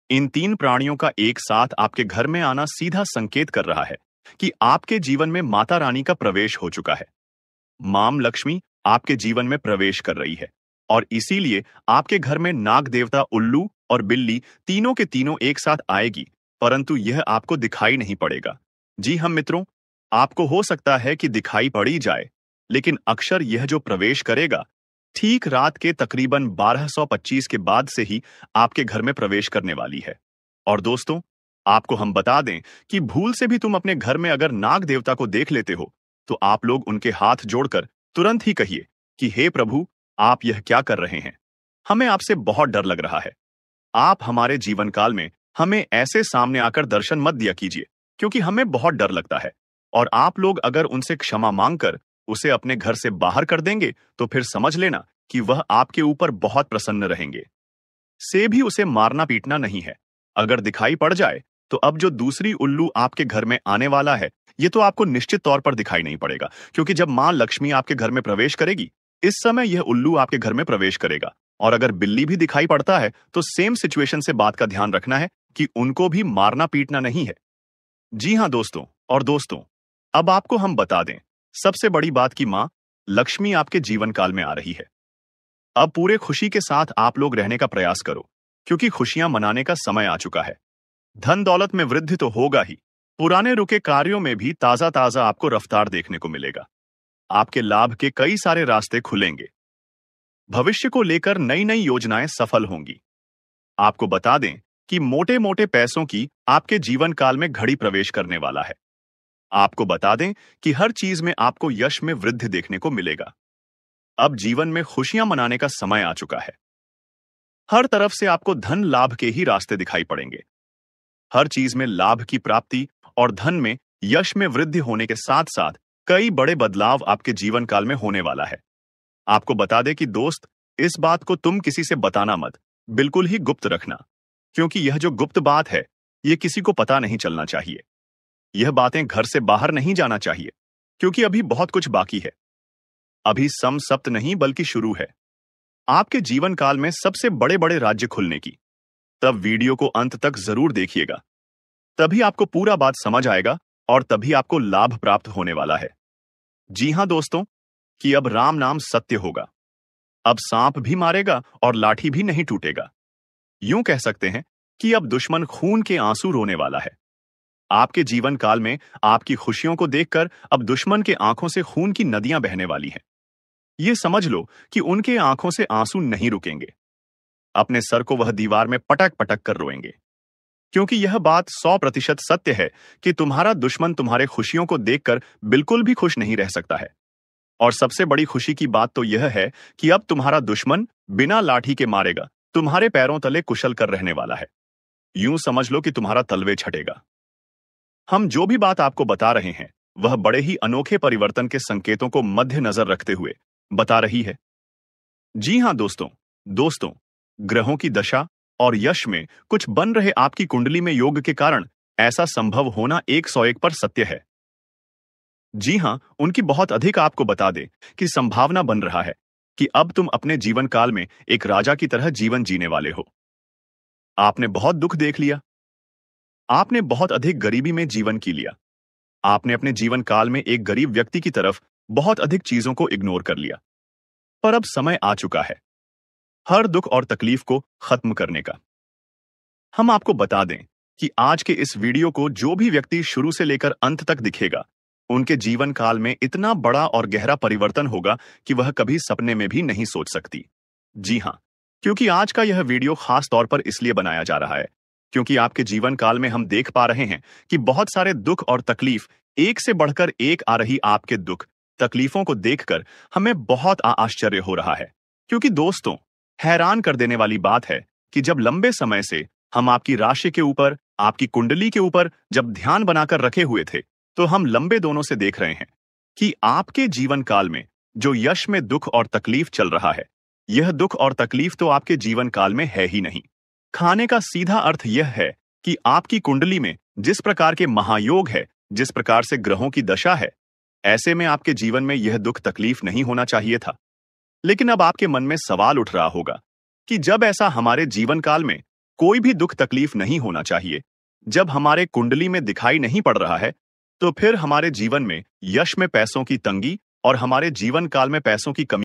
[SPEAKER 2] इन 3 प्राणियों का एक साथ आपके घर में आना सीधा संकेत कर रहा है कि आपके जीवन में माता रानी का प्रवेश हो चुका है। मां लक्ष्मी आपके जीवन में प्रवेश कर रही है और इसीलिए आपके घर में नाग देवता उल्लू और बिल्ली तीनों के तीनों एक साथ आएगी, परंतु यह आपको दिखाई नहीं पड़ेगा। जी हम मित्रों, आपको हो सकता है कि दिखाई पड़ ही जाए, लेकिन अक्सर यह जो प्रवेश करेगा ठीक रात के तकरीबन 1225 के बाद से ही आपके घर में प्रवेश करने वाली है। और दोस्तों, आपको हम बता दें कि भूल से भी तुम अपने घर में अगर नाग देवता को देख लेते हो तो आप लोग उनके हाथ जोड़कर तुरंत ही कहिए कि हे प्रभु, आप यह क्या कर रहे हैं, हमें आपसे बहुत डर लग रहा है। आप हमारे जीवन काल में हमें ऐसे सामने आकर दर्शन मत दिया कीजिए, क्योंकि हमें बहुत डर लगता है। और आप लोग अगर उनसे क्षमा मांगकर उसे अपने घर से बाहर कर देंगे तो फिर समझ लेना कि वह आपके ऊपर बहुत प्रसन्न रहेंगे। से भी उसे मारना पीटना नहीं है। अगर दिखाई पड़ जाए तो अब जो दूसरी उल्लू आपके घर में आने वाला है, ये तो आपको निश्चित तौर पर दिखाई नहीं पड़ेगा, क्योंकि जब मां लक्ष्मी आपके घर में प्रवेश करेगी, इस समय यह उल्लू आपके घर में प्रवेश करेगा। और अगर बिल्ली भी दिखाई पड़ता है तो सेम सिचुएशन से बात का ध्यान रखना है कि उनको भी मारना पीटना नहीं है। जी हां दोस्तों, और दोस्तों, अब आपको हम बता दें सबसे बड़ी बात कि मां लक्ष्मी आपके जीवन काल में आ रही है। अब पूरे खुशी के साथ आप लोग रहने का प्रयास करो, क्योंकि खुशियां मनाने का समय आ चुका है। धन दौलत में वृद्धि तो होगा ही, पुराने रुके कार्यों में भी ताजा ताजा आपको रफ्तार देखने को मिलेगा। आपके लाभ के कई सारे रास्ते खुलेंगे। भविष्य को लेकर नई नई योजनाएं सफल होंगी। आपको बता दें कि मोटे मोटे पैसों की आपके जीवन काल में घड़ी प्रवेश करने वाला है। आपको बता दें कि हर चीज में आपको यश में वृद्धि देखने को मिलेगा। अब जीवन में खुशियां मनाने का समय आ चुका है। हर तरफ से आपको धन लाभ के ही रास्ते दिखाई पड़ेंगे। हर चीज में लाभ की प्राप्ति और धन में यश में वृद्धि होने के साथ साथ कई बड़े बदलाव आपके जीवन काल में होने वाला है। आपको बता दें कि दोस्त, इस बात को तुम किसी से बताना मत, बिल्कुल ही गुप्त रखना, क्योंकि यह जो गुप्त बात है, यह किसी को पता नहीं चलना चाहिए। यह बातें घर से बाहर नहीं जाना चाहिए, क्योंकि अभी बहुत कुछ बाकी है। अभी सम सप्त नहीं बल्कि शुरू है आपके जीवन काल में सबसे बड़े बड़े राज्य खुलने की। तब वीडियो को अंत तक जरूर देखिएगा, तभी आपको पूरा बात समझ आएगा और तभी आपको लाभ प्राप्त होने वाला है। जी हां दोस्तों, कि अब राम नाम सत्य होगा। अब सांप भी मारेगा और लाठी भी नहीं टूटेगा। यूं कह सकते हैं कि अब दुश्मन खून के आंसू रोने वाला है। आपके जीवन काल में आपकी खुशियों को देखकर अब दुश्मन के आंखों से खून की नदियां बहने वाली हैं। ये समझ लो कि उनके आंखों से आंसू नहीं रुकेंगे। अपने सर को वह दीवार में पटक पटक कर रोएंगे, क्योंकि यह बात 100% सत्य है कि तुम्हारा दुश्मन तुम्हारे खुशियों को देखकर बिल्कुल भी खुश नहीं रह सकता है। और सबसे बड़ी खुशी की बात तो यह है कि अब तुम्हारा दुश्मन बिना लाठी के मारेगा तुम्हारे पैरों तले कुशल कर रहने वाला है। यूं समझ लो कि तुम्हारा तलवे छटेगा। हम जो भी बात आपको बता रहे हैं, वह बड़े ही अनोखे परिवर्तन के संकेतों को मद्देनजर रखते हुए बता रही है। जी हां दोस्तों, ग्रहों की दशा और यश में कुछ बन रहे आपकी कुंडली में योग के कारण ऐसा संभव होना 101 पर सत्य है। जी हां, उनकी बहुत अधिक आपको बता दे कि संभावना बन रहा है कि अब तुम अपने जीवन काल में एक राजा की तरह जीवन जीने वाले हो। आपने बहुत दुख देख लिया, आपने बहुत अधिक गरीबी में जीवन की लिया, आपने अपने जीवन काल में एक गरीब व्यक्ति की तरफ बहुत अधिक चीजों को इग्नोर कर लिया। पर अब समय आ चुका है हर दुख और तकलीफ को खत्म करने का। हम आपको बता दें कि आज के इस वीडियो को जो भी व्यक्ति शुरू से लेकर अंत तक दिखेगा, उनके जीवन काल में इतना बड़ा और गहरा परिवर्तन होगा कि वह कभी सपने में भी नहीं सोच सकती। जी हां, क्योंकि आज का यह वीडियो खास तौर पर इसलिए बनाया जा रहा है क्योंकि आपके जीवन काल में हम देख पा रहे हैं कि बहुत सारे दुख और तकलीफ एक से बढ़कर एक आ रही। आपके दुख तकलीफों को देखकर हमें बहुत आश्चर्य हो रहा है, क्योंकि दोस्तों, हैरान कर देने वाली बात है कि जब लंबे समय से हम आपकी राशि के ऊपर, आपकी कुंडली के ऊपर जब ध्यान बनाकर रखे हुए थे, तो हम लंबे दोनों से देख रहे हैं कि आपके जीवन काल में जो यश में दुख और तकलीफ चल रहा है, यह दुख और तकलीफ तो आपके जीवन काल में है ही नहीं। खाने का सीधा अर्थ यह है कि आपकी कुंडली में जिस प्रकार के महायोग है, जिस प्रकार से ग्रहों की दशा है, ऐसे में आपके जीवन में यह दुख तकलीफ नहीं होना चाहिए था। लेकिन अब आपके मन में सवाल उठ रहा होगा कि जब ऐसा हमारे जीवन काल में कोई भी दुख तकलीफ नहीं होना चाहिए, जब हमारे कुंडली में दिखाई नहीं पड़ रहा है, तो फिर हमारे जीवन में यश में पैसों की तंगी और हमारे जीवन काल में पैसों की कमी